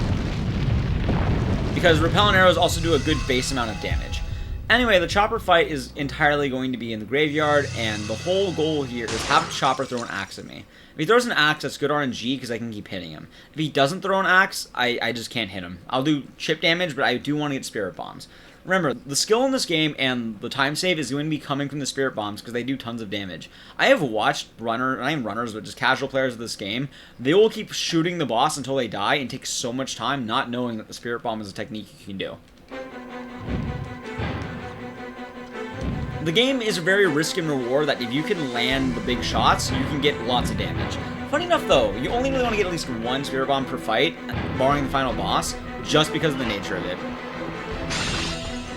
Speaker 1: Because repellent arrows also do a good base amount of damage. Anyway, the chopper fight is entirely going to be in the graveyard, and the whole goal here is have chopper throw an axe at me. If he throws an axe, that's good RNG because I can keep hitting him. If he doesn't throw an axe, I just can't hit him. I'll do chip damage, but I do want to get spirit bombs. Remember, the skill in this game and the time save is going to be coming from the spirit bombs because they do tons of damage. I have watched not even runners, but just casual players of this game. They will keep shooting the boss until they die and take so much time not knowing that the spirit bomb is a technique you can do. The game is a very risk and reward that if you can land the big shots, you can get lots of damage. Funny enough though, you only really want to get at least one spirit bomb per fight, barring the final boss, just because of the nature of it.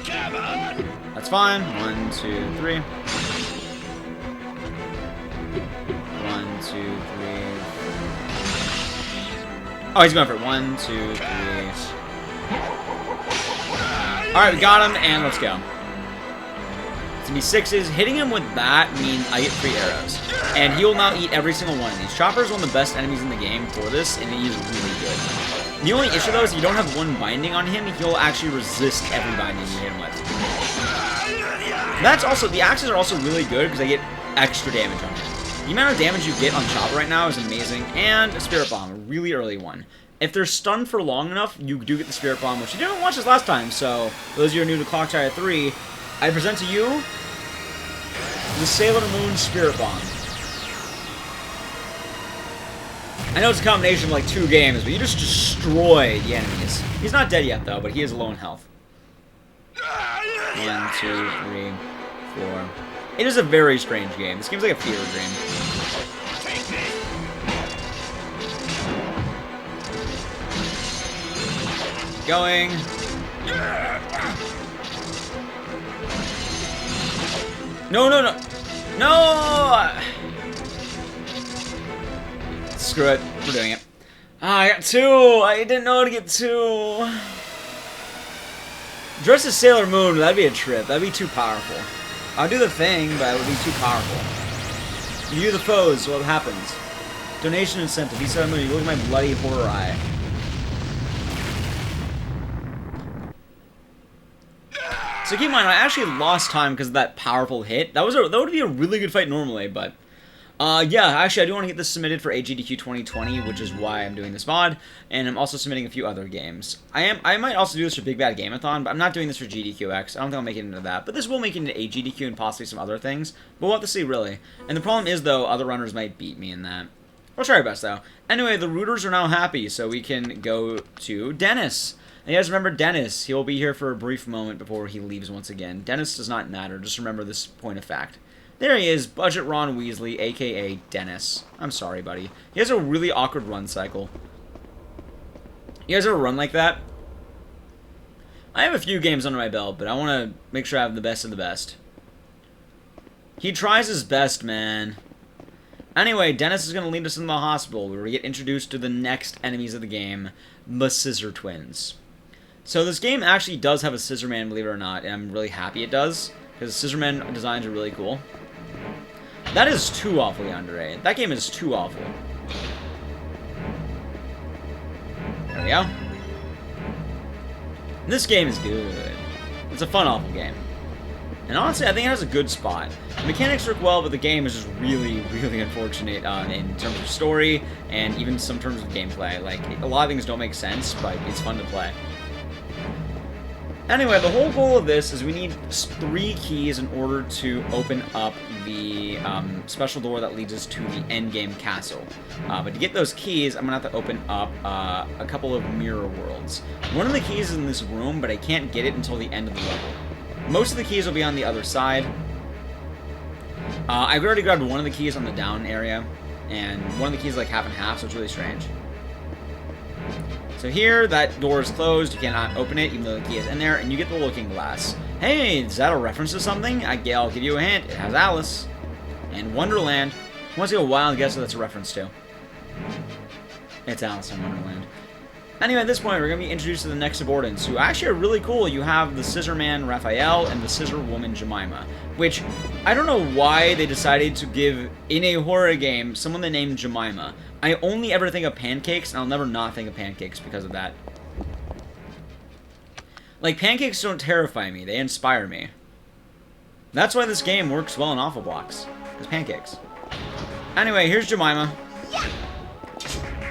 Speaker 5: Come on!
Speaker 1: That's fine. 1, 2, 3. 1, 2, 3. Oh, he's going for it. 1, 2, 3. Alright, we got him, and let's go. It's gonna be 6s. Hitting him with that means I get 3 arrows. And he will now eat every single one of these. Chopper is one of the best enemies in the game for this, and he is really good. The only issue though is if you don't have one binding on him, he'll actually resist every binding you hit him with. That's also, the axes are also really good because they get extra damage on him. The amount of damage you get on Chopper right now is amazing, and a Spirit Bomb, a really early one. If they're stunned for long enough, you do get the Spirit Bomb, which you didn't watch this last time, so for those of you who are new to Clock Tower 3, I present to you the Sailor Moon Spirit Bomb. I know it's a combination of like 2 games, but you just destroy the enemies. He's not dead yet though, but he is low in health. 1, 2, 3, 4. It is a very strange game. This game's like a fever dream. Going. No, no, no. No! Screw it. We're doing it. Ah, I got 2! I didn't know how to get 2. Dressed as Sailor Moon, that'd be a trip. That'd be too powerful. I'll do the thing, but it would be too powerful. You view the foes, what happens? Donation incentive. Be Sailor Moon, you look at my bloody horror eye. So keep in mind, I actually lost time because of that powerful hit. That would be a really good fight normally, but... yeah, actually, I do want to get this submitted for AGDQ 2020, which is why I'm doing this mod, and I'm also submitting a few other games. I might also do this for Big Bad Game-a-thon, but I'm not doing this for GDQX. I don't think I'll make it into that, but this will make it into AGDQ and possibly some other things, but we'll have to see, really. And the problem is, though, other runners might beat me in that. We'll try our best, though. Anyway, the rooters are now happy, so we can go to Dennis. And you guys remember Dennis. He will be here for a brief moment before he leaves once again. Dennis does not matter. Just remember this point of fact. There he is, Budget Ron Weasley, a.k.a. Dennis. I'm sorry, buddy. He has a really awkward run cycle. You guys ever run like that? I have a few games under my belt, but I want to make sure I have the best of the best. He tries his best, man. Anyway, Dennis is going to lead us into the hospital, where we get introduced to the next enemies of the game, the Scissor Twins. So this game actually does have a Scissor Man, believe it or not, and I'm really happy it does, because Scissor Man designs are really cool. That is too awfully underrated. That game is too awful. There we go. This game is good. It's a fun, awful game. And honestly, I think it has a good spot. The mechanics work well, but the game is just really, really unfortunate in terms of story and even some terms of gameplay. Like, a lot of things don't make sense, but it's fun to play. Anyway, the whole goal of this is we need 3 keys in order to open up the special door that leads us to the endgame castle. But to get those keys, I'm going to have to open up a couple of mirror worlds. One of the keys is in this room, but I can't get it until the end of the level. Most of the keys will be on the other side. I've already grabbed one of the keys on the down area, and one of the keys is like half and half, so it's really strange. So here, that door is closed. You cannot open it, even though the key is in there. And you get the looking glass. Hey, is that a reference to something? I'll give you a hint. It has Alice. And Wonderland. Who wants to go wild guess what that's a reference to? It's Alice in Wonderland. Anyway, at this point, we're going to be introduced to the next subordinates, who actually are really cool. You have the Scissor Man, Raphael, and the Scissor Woman, Jemima. Which, I don't know why they decided to give, in a horror game, someone the name Jemima. I only ever think of pancakes, and I'll never not think of pancakes because of that. Like, pancakes don't terrify me, they inspire me. That's why this game works well in awful blocks. It's pancakes. Anyway, here's Jemima.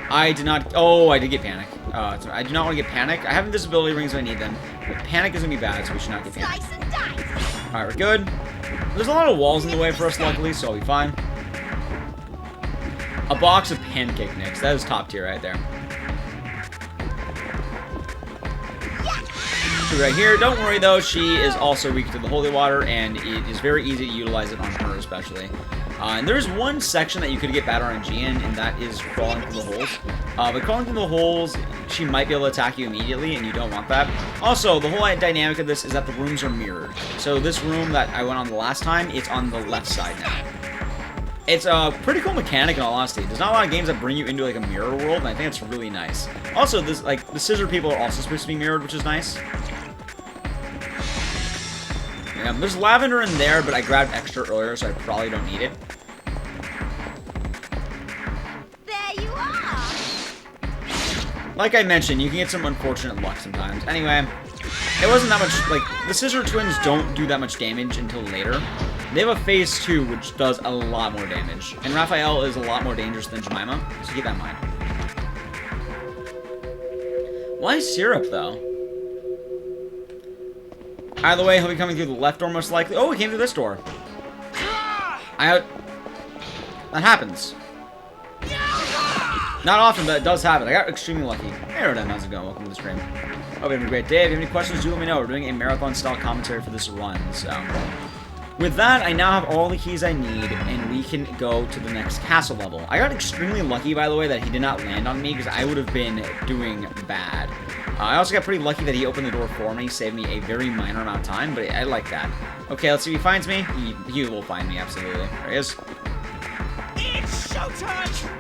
Speaker 1: I did not... Oh, I did get panic. I do not want to get panic. I have invisibility rings if I need them. But panic is going to be bad, so we should not get panic. Alright, we're good. There's a lot of walls in the way for us, luckily, so I'll be fine. A box of pancake mix. That is top tier right there. So right here, don't worry though, she is also weak to the holy water, and it is very easy to utilize it on her especially. And there's one section that you could get bad RNG in, and that is crawling through the holes. But crawling through the holes, she might be able to attack you immediately, and you don't want that. Also, the whole dynamic of this is that the rooms are mirrored. So this room that I went on the last time, it's on the left side now. It's a pretty cool mechanic in all honesty. There's not a lot of games that bring you into like a mirror world, and I think it's really nice. Also, this like the scissor people are also supposed to be mirrored, which is nice. Yeah, there's lavender in there, but I grabbed extra earlier, so I probably don't need it.
Speaker 6: There you are!
Speaker 1: Like I mentioned, you can get some unfortunate luck sometimes. Anyway, it wasn't that much, like, the Scissor Twins don't do that much damage until later. They have a phase 2, which does a lot more damage. And Raphael is a lot more dangerous than Jemima, so keep that in mind. Why syrup, though? Either way, he'll be coming through the left door most likely. Oh, he came through this door. That happens. Not often, but it does happen. I got extremely lucky. Hey, Rodem, how's it going? Welcome to the stream. Hope you're having a great day. If you have any questions, do let me know. We're doing a marathon-style commentary for this run, so... With that, I now have all the keys I need, and we can go to the next castle level. I got extremely lucky, by the way, that he did not land on me, because I would have been doing bad. I also got pretty lucky that he opened the door for me, saved me a very minor amount of time, but I like that. Okay, let's see if he finds me. He will find me, absolutely. There he is.
Speaker 5: It's showtime!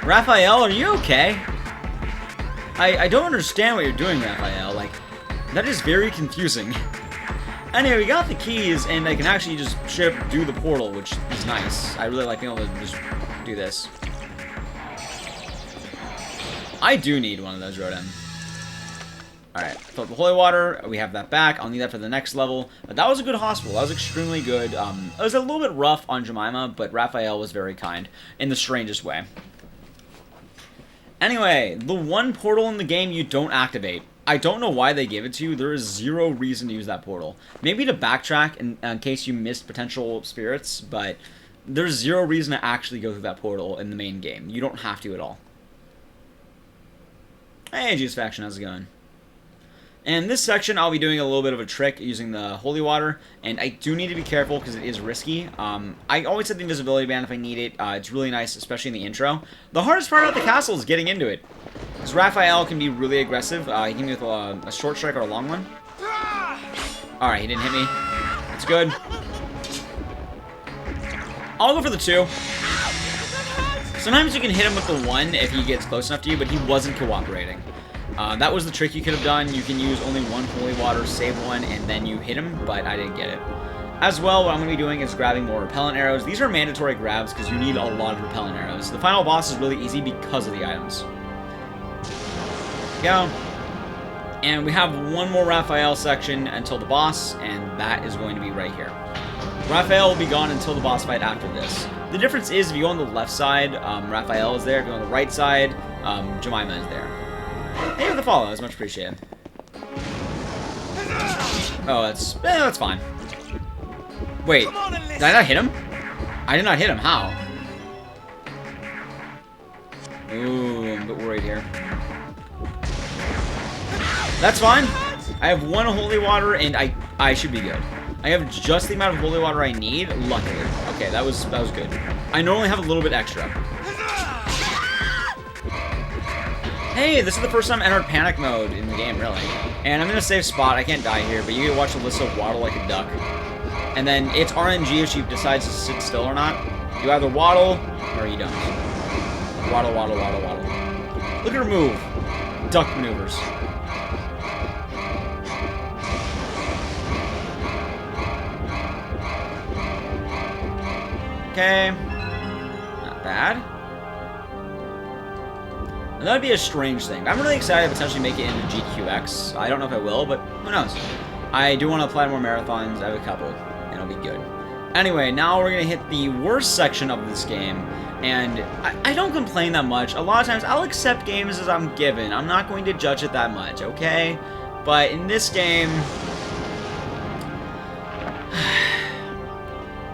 Speaker 1: Raphael, are you okay? I don't understand what you're doing, Raphael. Like, that is very confusing. Anyway, we got the keys, and I can actually just straight up do the portal, which is nice. I really like being able to just do this. I do need one of those, Rodem. Alright, fill up the holy water. We have that back. I'll need that for the next level. But that was a good hospital. That was extremely good. It was a little bit rough on Jemima, but Raphael was very kind in the strangest way. Anyway, the one portal in the game you don't activate. I don't know why they gave it to you. There is zero reason to use that portal. Maybe to backtrack in case you missed potential spirits, but there's zero reason to actually go through that portal in the main game. You don't have to at all. Hey, Juice Faction, how's it going? And this section, I'll be doing a little bit of a trick using the holy water, and I do need to be careful because it is risky. I always set the invisibility band if I need it. It's really nice, especially in the intro. The hardest part about the castle is getting into it. Because Raphael can be really aggressive. He can be with a short strike or a long one. Alright, he didn't hit me. That's good. I'll go for the 2. Sometimes you can hit him with the 1 if he gets close enough to you, but he wasn't cooperating. That was the trick you could have done. You can use only 1 holy water, save 1, and then you hit him, but I didn't get it. As well, what I'm going to be doing is grabbing more repellent arrows. These are mandatory grabs because you need a lot of repellent arrows. The final boss is really easy because of the items. Go. And we have one more Raphael section until the boss, and that is going to be right here. Raphael will be gone until the boss fight after this. The difference is if you go on the left side, Raphael is there. If you go on the right side, Jemima is there. Hey, for the follow. That's much appreciated. Oh, that's fine. Wait, did I not hit him? I did not hit him. How? Ooh, I'm a bit worried here. That's fine. I have 1 holy water, and I should be good. I have just the amount of holy water I need, luckily. Okay, that was good. I normally have a little bit extra. Hey, this is the first time I entered panic mode in the game, really. And I'm in a safe spot. I can't die here, but you get to watch Alyssa waddle like a duck. And then it's RNG if she decides to sit still or not. You either waddle or you don't. Waddle, waddle, waddle, waddle. Look at her move. Duck maneuvers. Okay. Not bad. And that would be a strange thing. I'm really excited to potentially make it into GQX. I don't know if I will, but who knows. I do want to apply more marathons. I have a couple, and it'll be good. Anyway, now we're going to hit the worst section of this game. And I don't complain that much. A lot of times, I'll accept games as I'm given. I'm not going to judge it that much, okay? But in this game...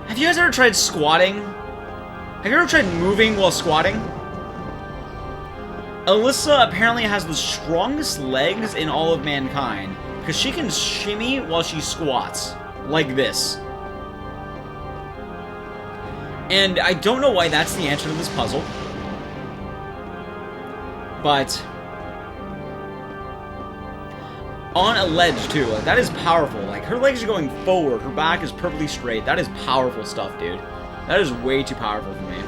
Speaker 1: Have you guys ever tried squatting? Have you ever tried moving while squatting? Alyssa apparently has the strongest legs in all of mankind, because she can shimmy while she squats, like this. And I don't know why that's the answer to this puzzle, but on a ledge too, like, that is powerful. Like, her legs are going forward, her back is perfectly straight. That is powerful stuff, dude. That is way too powerful for me.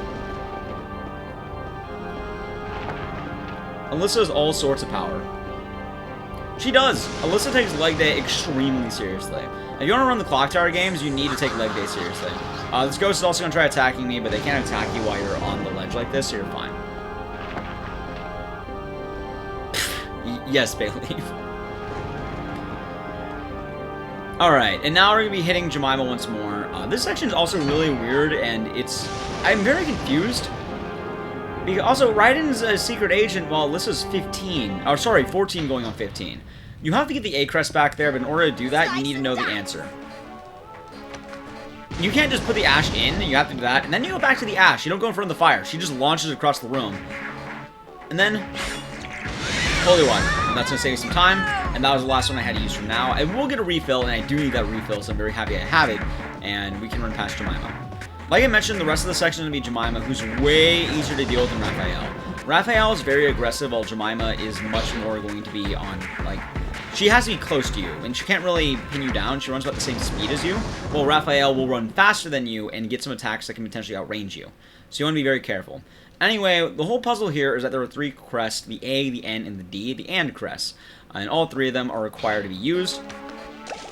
Speaker 1: Alyssa has all sorts of power. She does. Alyssa takes leg day extremely seriously. If you want to run the clock tower games, you need to take leg day seriously. This ghost is also going to try attacking me, but they can't attack you while you're on the ledge like this, so you're fine. Yes, Bailey. Alright, and now we're going to be hitting Jemima once more. This section is also really weird, and I'm very confused. Because also, Raiden's a secret agent while Alyssa's 15. Oh, sorry, 14 going on 15. You have to get the A crest back there, but in order to do that, you need to know the answer. You can't just put the ash in, you have to do that, and then you go back to the ash. You don't go in front of the fire. She just launches across the room. And then... Holy Water. And that's going to save me some time, and that was the last one I had to use from now. I will get a refill, and I do need that refill, so I'm very happy I have it, and we can run past Jemima. Like I mentioned, the rest of the section is going to be Jemima, who's way easier to deal with than Raphael. Raphael is very aggressive, while Jemima is much more going to be on, like... She has to be close to you, and she can't really pin you down. She runs about the same speed as you, while Raphael will run faster than you and get some attacks that can potentially outrange you. So you want to be very careful. Anyway, the whole puzzle here is that there are 3 crests, the A, the N, and the D, the AND crests. And all 3 of them are required to be used.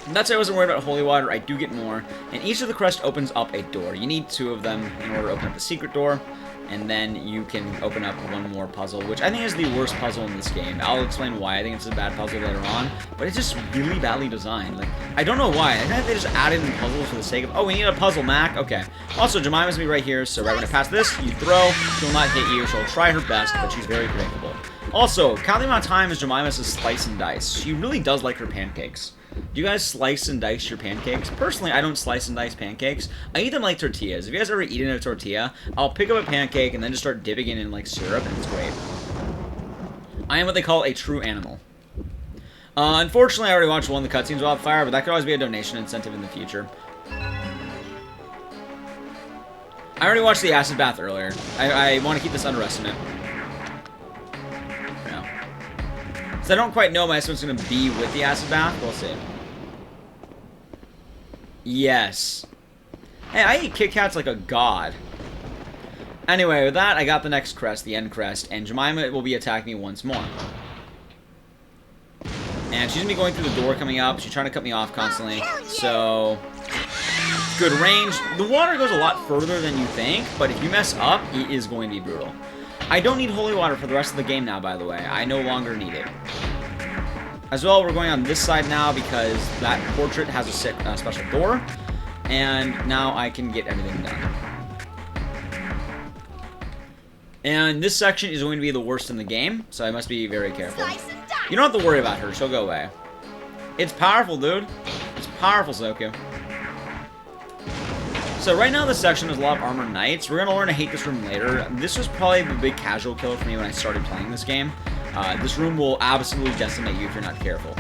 Speaker 1: And that's why I wasn't worried about Holy Water. I do get more. And each of the crests opens up a door. You need 2 of them in order to open up the secret door. And then you can open up one more puzzle, which I think is the worst puzzle in this game. I'll explain why I think it's a bad puzzle later on, but it's just really badly designed. Like, I don't know why. I think they just added in puzzles for the sake of, oh, we need a puzzle, Mac. Okay. Also, Jemima's gonna be right here, so right when I pass this, you throw. She'll not hit you. She'll try her best, but she's very predictable. Also, count the amount of times Jemima says slice and dice. She really does like her pancakes. Do you guys slice and dice your pancakes? Personally, I don't slice and dice pancakes. I eat them like tortillas. If you guys ever eaten a tortilla, I'll pick up a pancake and then just start dipping it in like syrup, and it's great. I am what they call a true animal. Unfortunately, I already watched one of the cutscenes of Wildfire, but that could always be a donation incentive in the future. I already watched the acid bath earlier. I want to keep this underestimate. So I don't quite know my estimate's going to be with the acid bath. We'll see. Yes. Hey, I eat Kit Kats like a god. Anyway, with that, I got the next crest, the end crest, and Jemima will be attacking me once more. And she's going to be going through the door coming up. She's trying to cut me off constantly. So, good range. The water goes a lot further than you think, but if you mess up, it is going to be brutal. I don't need Holy Water for the rest of the game now, by the way. I no longer need it. As well, we're going on this side now because that portrait has a special door. And now I can get everything done. And this section is going to be the worst in the game, so I must be very careful. You don't have to worry about her. She'll go away. It's powerful, dude. It's powerful, Soku. So right now this section is a lot of armored knights. We're going to learn to hate this room later. This was probably the big casual killer for me when I started playing this game. This room will absolutely decimate you if you're not careful.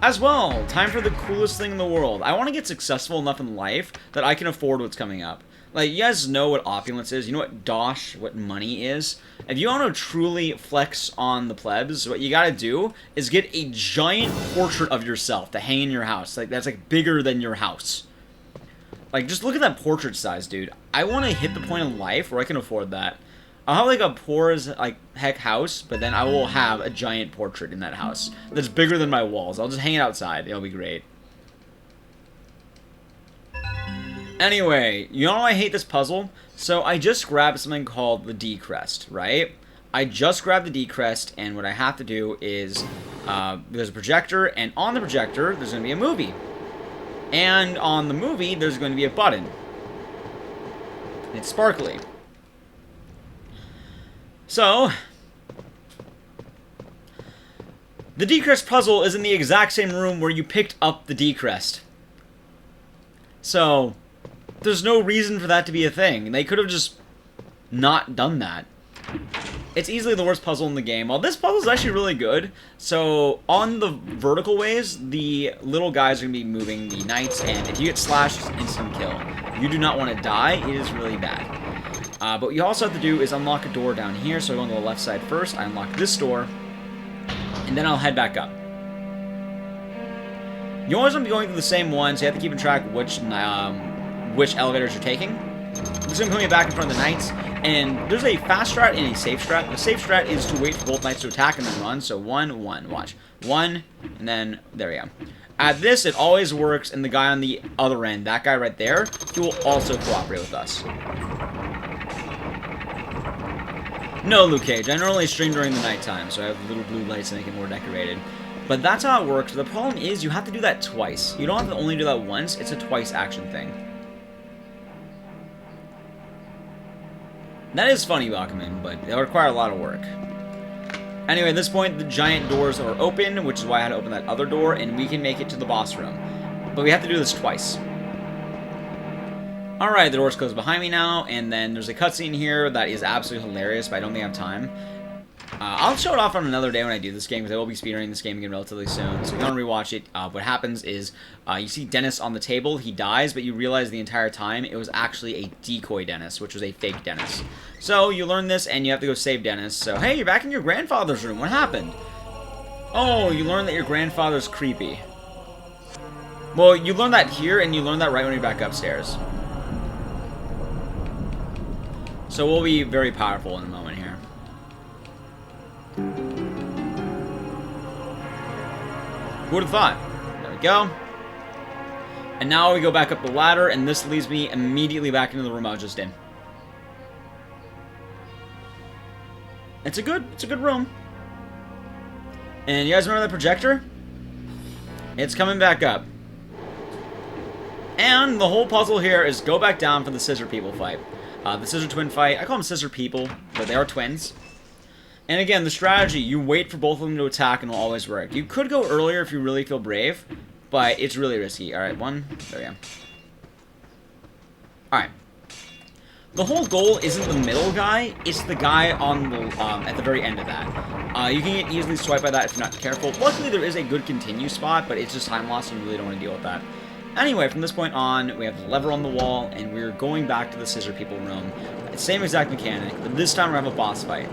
Speaker 1: As well, time for the coolest thing in the world. I want to get successful enough in life that I can afford what's coming up. Like, you guys know what opulence is. You know what dosh, what money is. If you want to truly flex on the plebs, what you gotta do is get a giant portrait of yourself to hang in your house. Like, that's, like, bigger than your house. Like, just look at that portrait size, dude. I want to hit the point in life where I can afford that. I'll have, like, a poor as, like, heck house, but then I will have a giant portrait in that house that's bigger than my walls. I'll just hang it outside. It'll be great. Anyway, you know why I hate this puzzle? So I just grabbed something called the D crest, right? I just grabbed the D crest, and what I have to do is, there's a projector, and on the projector, there's going to be a movie. And on the movie, there's going to be a button. It's sparkly. So, the D crest puzzle is in the exact same room where you picked up the D crest. So, there's no reason for that to be a thing. They could have just not done that. It's easily the worst puzzle in the game. Well, this puzzle is actually really good. So, on the vertical ways, the little guys are going to be moving the knights, and if you get slashed, it's instant kill. You do not want to die. It is really bad. But what you also have to do is unlock a door down here. So I go on the left side first. I unlock this door, and then I'll head back up. You always want to be going through the same one, so you have to keep in track which elevators you're taking. This is going to put me back in front of the knights, and there's a fast strat and a safe strat. The safe strat is to wait for both knights to attack and then run. So 1, 1, watch. 1, and then, there we go. At this, it always works, and the guy on the other end, that guy right there, he will also cooperate with us. No, Luke Cage. I normally stream during the nighttime, so I have little blue lights to make it more decorated. But that's how it works. The problem is you have to do that twice. You don't have to only do that once. It's a twice action thing. That is funny, Bachman, but it'll require a lot of work. Anyway, at this point, the giant doors are open, which is why I had to open that other door, and we can make it to the boss room. But we have to do this twice. Alright, the door's closed behind me now, and then there's a cutscene here that is absolutely hilarious, but I don't think I have time. I'll show it off on another day when I do this game, because I will be speedrunning this game again relatively soon, so if you want to rewatch it, what happens is, you see Dennis on the table, he dies, but you realize the entire time it was actually a Decoy Dennis, which was a fake Dennis. So, you learn this, and you have to go save Dennis, so, hey, you're back in your grandfather's room, what happened? Oh, you learn that your grandfather's creepy. Well, you learn that here, and you learn that right when you're back upstairs. So we'll be very powerful in a moment here. Who would have thought? There we go. And now we go back up the ladder, and this leads me immediately back into the room I was just in. It's a good room. And you guys remember the projector? It's coming back up. And the whole puzzle here is go back down for the Scissor people fight. The Scissor twin fight, I call them Scissor people, but they are twins. And again, the strategy, you wait for both of them to attack and it'll always work. You could go earlier if you really feel brave, but it's really risky. Alright, one, there we go. Alright. The whole goal isn't the middle guy, it's the guy on the, at the very end of that. You can get easily swiped by that if you're not careful. Luckily, there is a good continue spot, but it's just time loss and you really don't want to deal with that. Anyway, from this point on, we have the lever on the wall, and we're going back to the Scissor people room. Same exact mechanic, but this time we have a boss fight.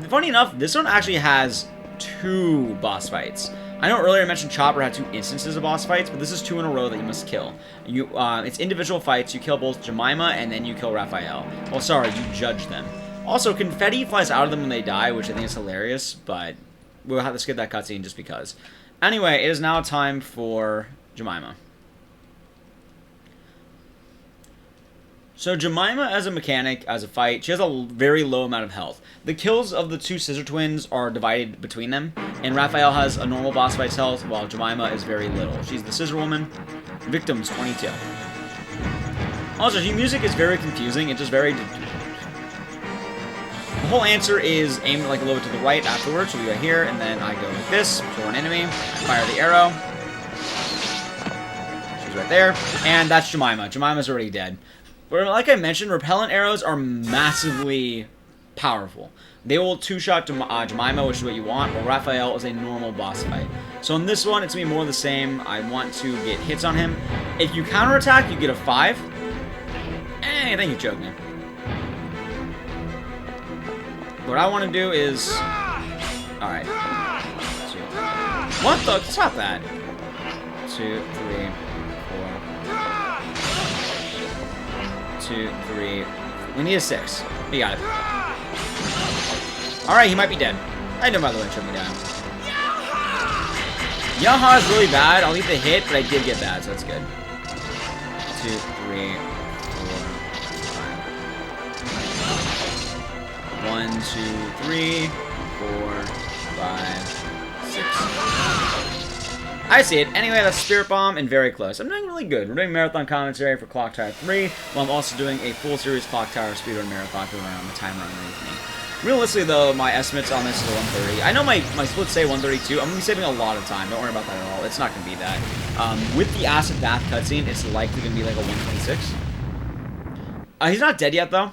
Speaker 1: Funny enough, this one actually has 2 boss fights. I know earlier I mentioned Chopper had 2 instances of boss fights, but this is 2 in a row that you must kill. It's individual fights. You kill both Jemima, and then you kill Raphael. Well, sorry, you judge them. Also, confetti flies out of them when they die, which I think is hilarious, but we'll have to skip that cutscene just because. Anyway, it is now time for Jemima. So Jemima, as a mechanic, as a fight, she has a very low amount of health. The kills of the 2 Scissor twins are divided between them, and Raphael has a normal boss fight's health, while Jemima is very little. She's the Scissor woman. Victims 22. Also, the music is very confusing. It's just very... The whole answer is aimed like a little bit to the right afterwards. So we go here, and then I go like this for an enemy. Fire the arrow. She's right there. And that's Jemima. Jemima's already dead. But like I mentioned, repellent arrows are massively powerful. They will 2-shot Jemima, which is what you want, while Raphael is a normal boss fight. So in this one, it's going to be more the same. I want to get hits on him. If you counterattack, you get a 5. Hey, thank you, choke me. What I want to do is... Alright. What the? Stop that. 2, 3, 4. 2, 3. We need a 6. We got it. Alright, he might be dead. I know, by the way, took me down. Yaha is really bad. I'll eat the hit, but I did get bad, so that's good. 2, 3, 4, 5. 1, 2, 3, 4, 5, 6. I see it. Anyway, that's Spirit Bomb and very close. I'm doing really good. We're doing marathon commentary for Clock Tower 3, while I'm also doing a full series Clock Tower Speedrun marathon going on the timer underneath me. Realistically, though, my estimates on this is 130. I know my splits say 132. I'm going to be saving a lot of time. Don't worry about that at all. It's not going to be that. With the acid bath cutscene, it's likely going to be like a 126. He's not dead yet, though.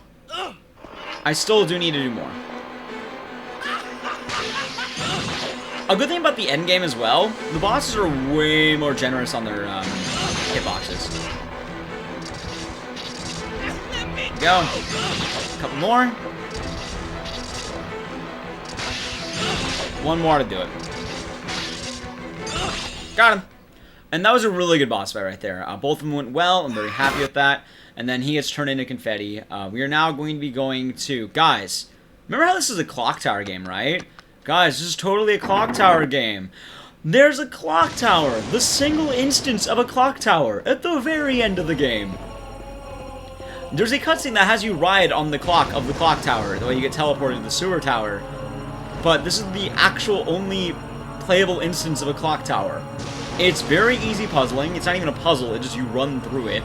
Speaker 1: I still do need to do more. A good thing about the end game as well, the bosses are way more generous on their hitboxes. There we go. A couple more. One more to do it. Got him. And that was a really good boss fight right there. Both of them went well. I'm very happy with that. And then he gets turned into confetti. We are now going to be going to... Guys, remember how this is a clock tower game, right? Guys, this is totally a clock tower game. There's a clock tower. The single instance of a clock tower at the very end of the game. There's a cutscene that has you ride on the clock of the clock tower. The way you get teleported to the sewer tower. But this is the actual only playable instance of a clock tower. It's very easy puzzling. It's not even a puzzle. It's just you run through it.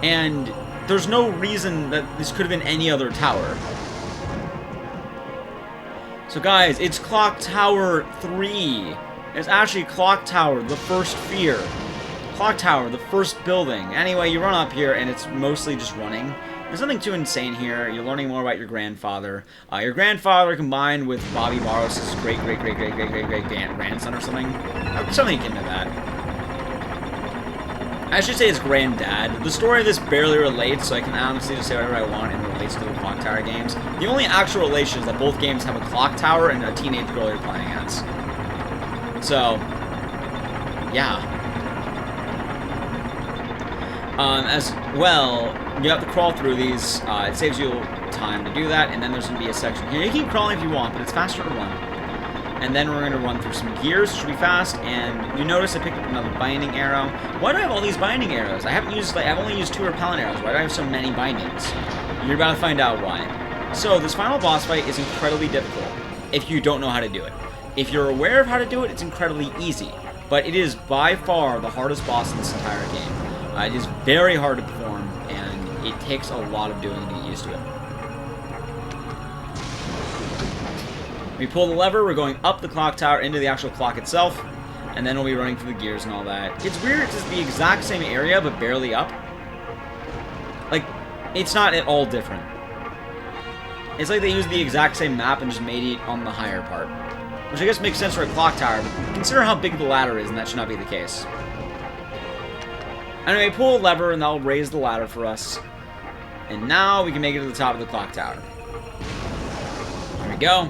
Speaker 1: And there's no reason that this could have been any other tower. So guys, it's Clock Tower 3. It's actually Clock Tower, the first fear. Clock Tower, the first building. Anyway, you run up here and it's mostly just running. There's nothing too insane here. You're learning more about your grandfather. Your grandfather combined with Bobby Boros' great-great-great-great-great-great-great-grandson or something. Something akin to that. I should say it's granddad. The story of this barely relates, so I can honestly just say whatever I want and it relates to the Clock Tower games. The only actual relation is that both games have a clock tower and a teenage girl you're playing as. So, yeah. As well, you have to crawl through these. It saves you time to do that, and then there's going to be a section here. You can keep crawling if you want, but it's faster to run. And then we're going to run through some gears, which should be fast, and you notice I picked up another binding arrow. Why do I have all these binding arrows? I've only used 2 repellent arrows. Why do I have so many bindings? You're about to find out why. So, this final boss fight is incredibly difficult, if you don't know how to do it. If you're aware of how to do it, it's incredibly easy. But it is by far the hardest boss in this entire game. It is very hard to perform, and it takes a lot of doing to get used to it. We pull the lever, we're going up the clock tower into the actual clock itself, and then we'll be running through the gears and all that. It's weird, it's the exact same area, but barely up. Like, it's not at all different. It's like they used the exact same map and just made it on the higher part. Which I guess makes sense for a clock tower, but consider how big the ladder is, and that should not be the case. Anyway, pull a lever, and that'll raise the ladder for us. And now we can make it to the top of the clock tower. There we go.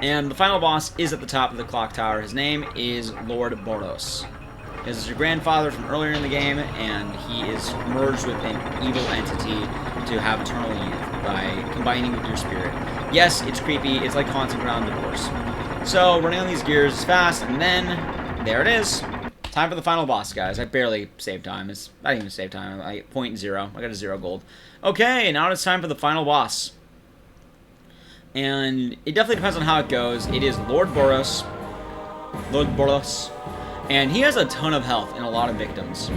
Speaker 1: And the final boss is at the top of the clock tower. His name is Lord Boros. This is your grandfather from earlier in the game, and he is merged with an evil entity to have eternal youth by combining with your spirit. Yes, it's creepy. It's like haunting around divorce. So, running on these gears is fast, and then, there it is. Time for the final boss, guys. I barely saved time. I didn't even save time. I 0.0. I got a 0 gold. Okay, now it's time for the final boss. And it definitely depends on how it goes. It is Lord Boros. Lord Boros. And he has a ton of health and a lot of victims.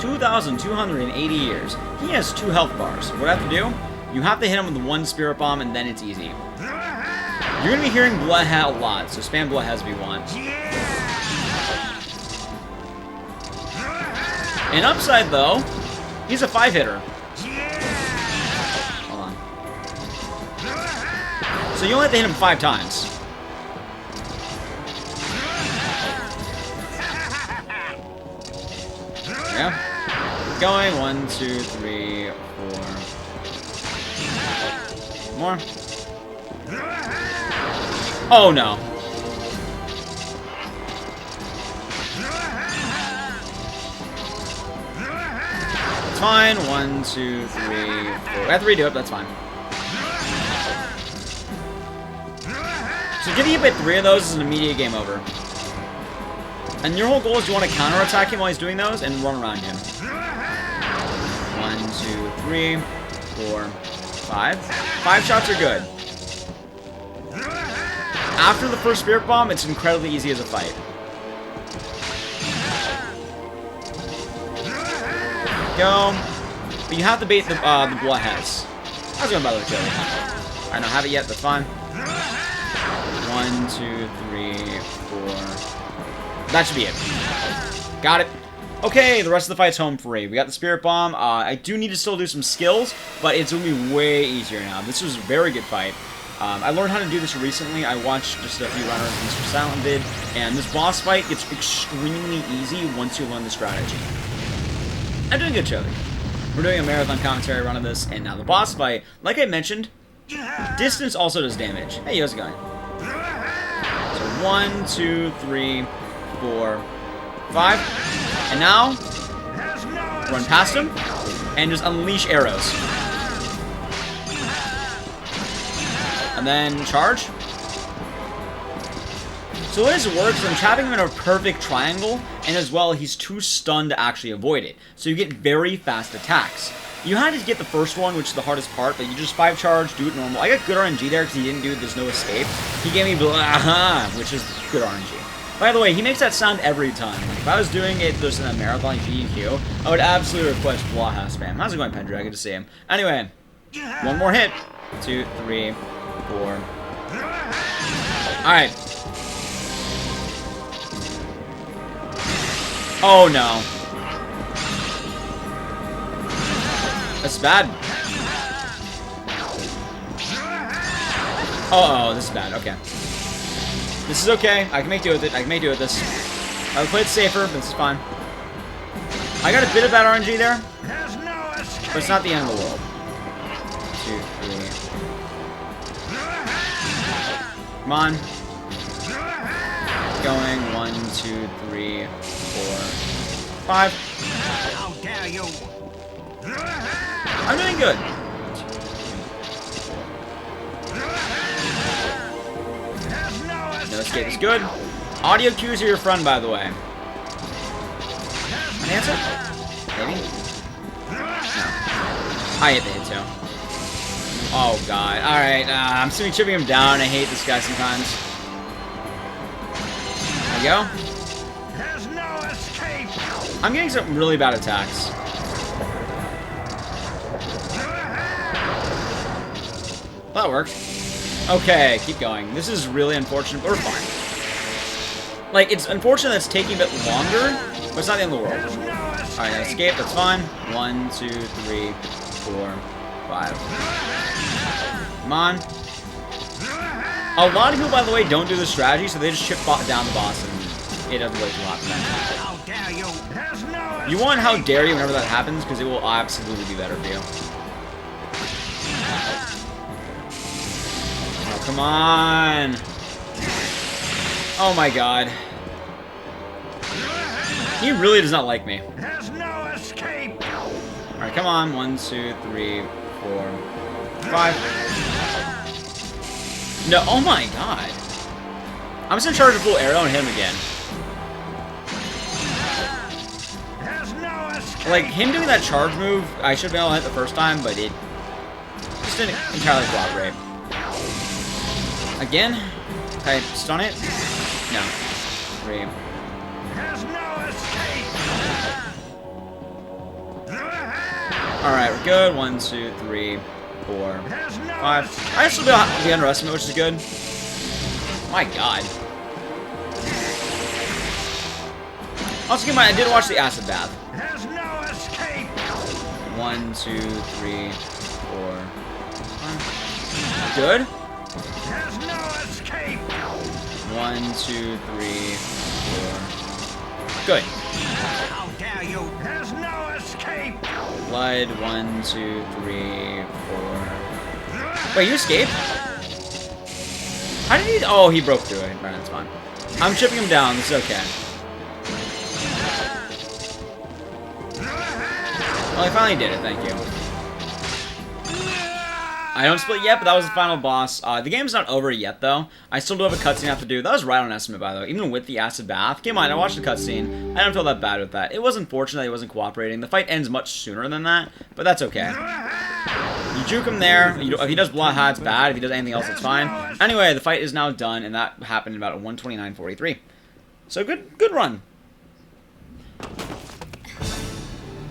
Speaker 1: 2,280 years. He has 2 health bars. What I have to do? You have to hit him with 1 spirit bomb, and then it's easy. You're going to be hearing Bloodhead a lot, so spam Bloodhead if you want. An upside, though, he's a 5-hitter. Hold on. So you only have to hit him 5 times. Yeah. Going. 1, 2, 3, 4. More. Oh no. It's fine. 1, 2, 3, 4. I have to redo it, but that's fine. So getting hit by 3 of those is an immediate game over. And your whole goal is you want to counterattack him while he's doing those and run around him. 1, 2, 3, 4, 5. 5 shots are good. After the first Spirit Bomb, it's incredibly easy as a fight. Go. But you have to bait the blood heads. How's it going, by the way, Joey? I don't have it yet, that's fine. 1, 2, 3, 4. That should be it. Got it. Okay, the rest of the fight's home free. We got the Spirit Bomb. I do need to still do some skills, but it's going to be way easier now. This was a very good fight. I learned how to do this recently. I watched just a few runners Mr. Silent did, and this boss fight gets extremely easy once you learn the strategy. I'm doing good, Joey. We're doing a marathon commentary run of this, and now the boss fight, like I mentioned, distance also does damage. Hey, how's it going? So 1, 2, 3, 4, 5. And now, run past him, and just unleash arrows. And then charge. So the way this works is I'm trapping him in a perfect triangle, and as well, he's too stunned to actually avoid it. So you get very fast attacks. You had to get the first one, which is the hardest part, but you just 5 charge, do it normal. I got good RNG there because he didn't do it, there's no escape. He gave me blah, which is good RNG. By the way, he makes that sound every time. Like, if I was doing it just in a marathon GQ, I would absolutely request Blaha spam. How's it going, Pendra? Good to see him. Anyway, one more hit. 2, 3, 4. Alright. Oh no. That's bad. Uh-oh, this is bad. Okay. This is okay. I can make do with it. I can make do with this. I'll play it safer, but this is fine. I got a bit of bad RNG there, but it's not the end of the world. 2, 3. Come on. Going. 1, 2, 3, 4, 5.
Speaker 5: How dare you!
Speaker 1: I'm doing good. No escape is good. Audio cues are your friend, by the way. An answer? Maybe? No. I hit the hit too. Oh god. Alright, I'm assuming chipping him down. I hate this guy sometimes. There we go. I'm getting some really bad attacks. That worked. Okay, keep going. This is really unfortunate, but we're fine. Like, it's unfortunate that it's taking a bit longer, but it's not the end of the world. Alright, now escape, that's fine. 1, 2, 3, 4, 5. Come on. A lot of people, by the way, don't do the strategy, so they just chip down the boss, and it doesn't really do a lot for them.
Speaker 5: How dare you!
Speaker 1: You want how dare you whenever that happens, because it will absolutely be better for you. Oh, come on! Oh my god. He really does not like me.
Speaker 5: There's no escape!
Speaker 1: Alright, come on. 1, 2, 3, 4, 5. No, oh my god. I'm just gonna charge a full arrow and hit him again. Like, him doing that charge move, I should have been able to hit the first time, but it just didn't entirely cooperate. Again? Can I stun it? No. 3. Alright, we're good. 1, 2, 3, 4, 5. I still got the underestimate, which is good. My god. Also, keep in mind, I did watch the acid bath. 1, 2, 3, 4, 5. Good. 1, 2, 3, 4. Good.
Speaker 5: How dare you! There's no escape!
Speaker 1: blood. 1, 2, 3, 4. Wait, you escaped? How did he? Oh, he broke through it. Right, that's fine. I'm chipping him down. This is okay. Well, I finally did it. Thank you. I don't split yet, but that was the final boss. The game's not over yet, though. I still do have a cutscene I have to do. That was right on estimate, by the way. Even with the acid bath. Keep in mind, I watched the cutscene. I don't feel that bad with that. It was unfortunate that he wasn't cooperating. The fight ends much sooner than that, but that's okay. You juke him there. If he does blood hat, it's bad. If he does anything else, it's fine. Anyway, the fight is now done, and that happened in about 1:29:43. So good run. I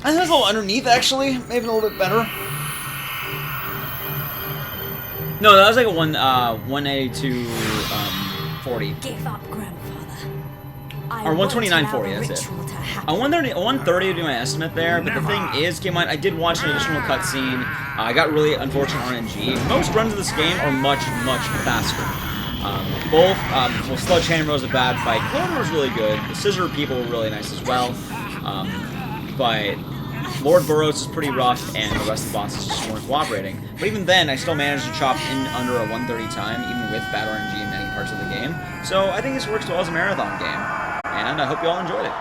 Speaker 1: think there's a little underneath, actually. Maybe a little bit better. No, that was like a 182, 40.
Speaker 6: Give up, grandfather.
Speaker 1: Or 129.40, that's it. On 130 would be my estimate there, but the thing is, keep in mind, I did watch an additional cutscene. I got really unfortunate RNG. Most runs of this game are much faster. Well, Sledgehammer was a bad fight. Rotor was really good. The Scissor people were really nice as well. But Lord Boros is pretty rough, and the rest of the bosses just weren't cooperating. But even then, I still managed to chop in under a 130 time, even with bad RNG in many parts of the game. So I think this works well as a marathon game, and I hope you all enjoyed it.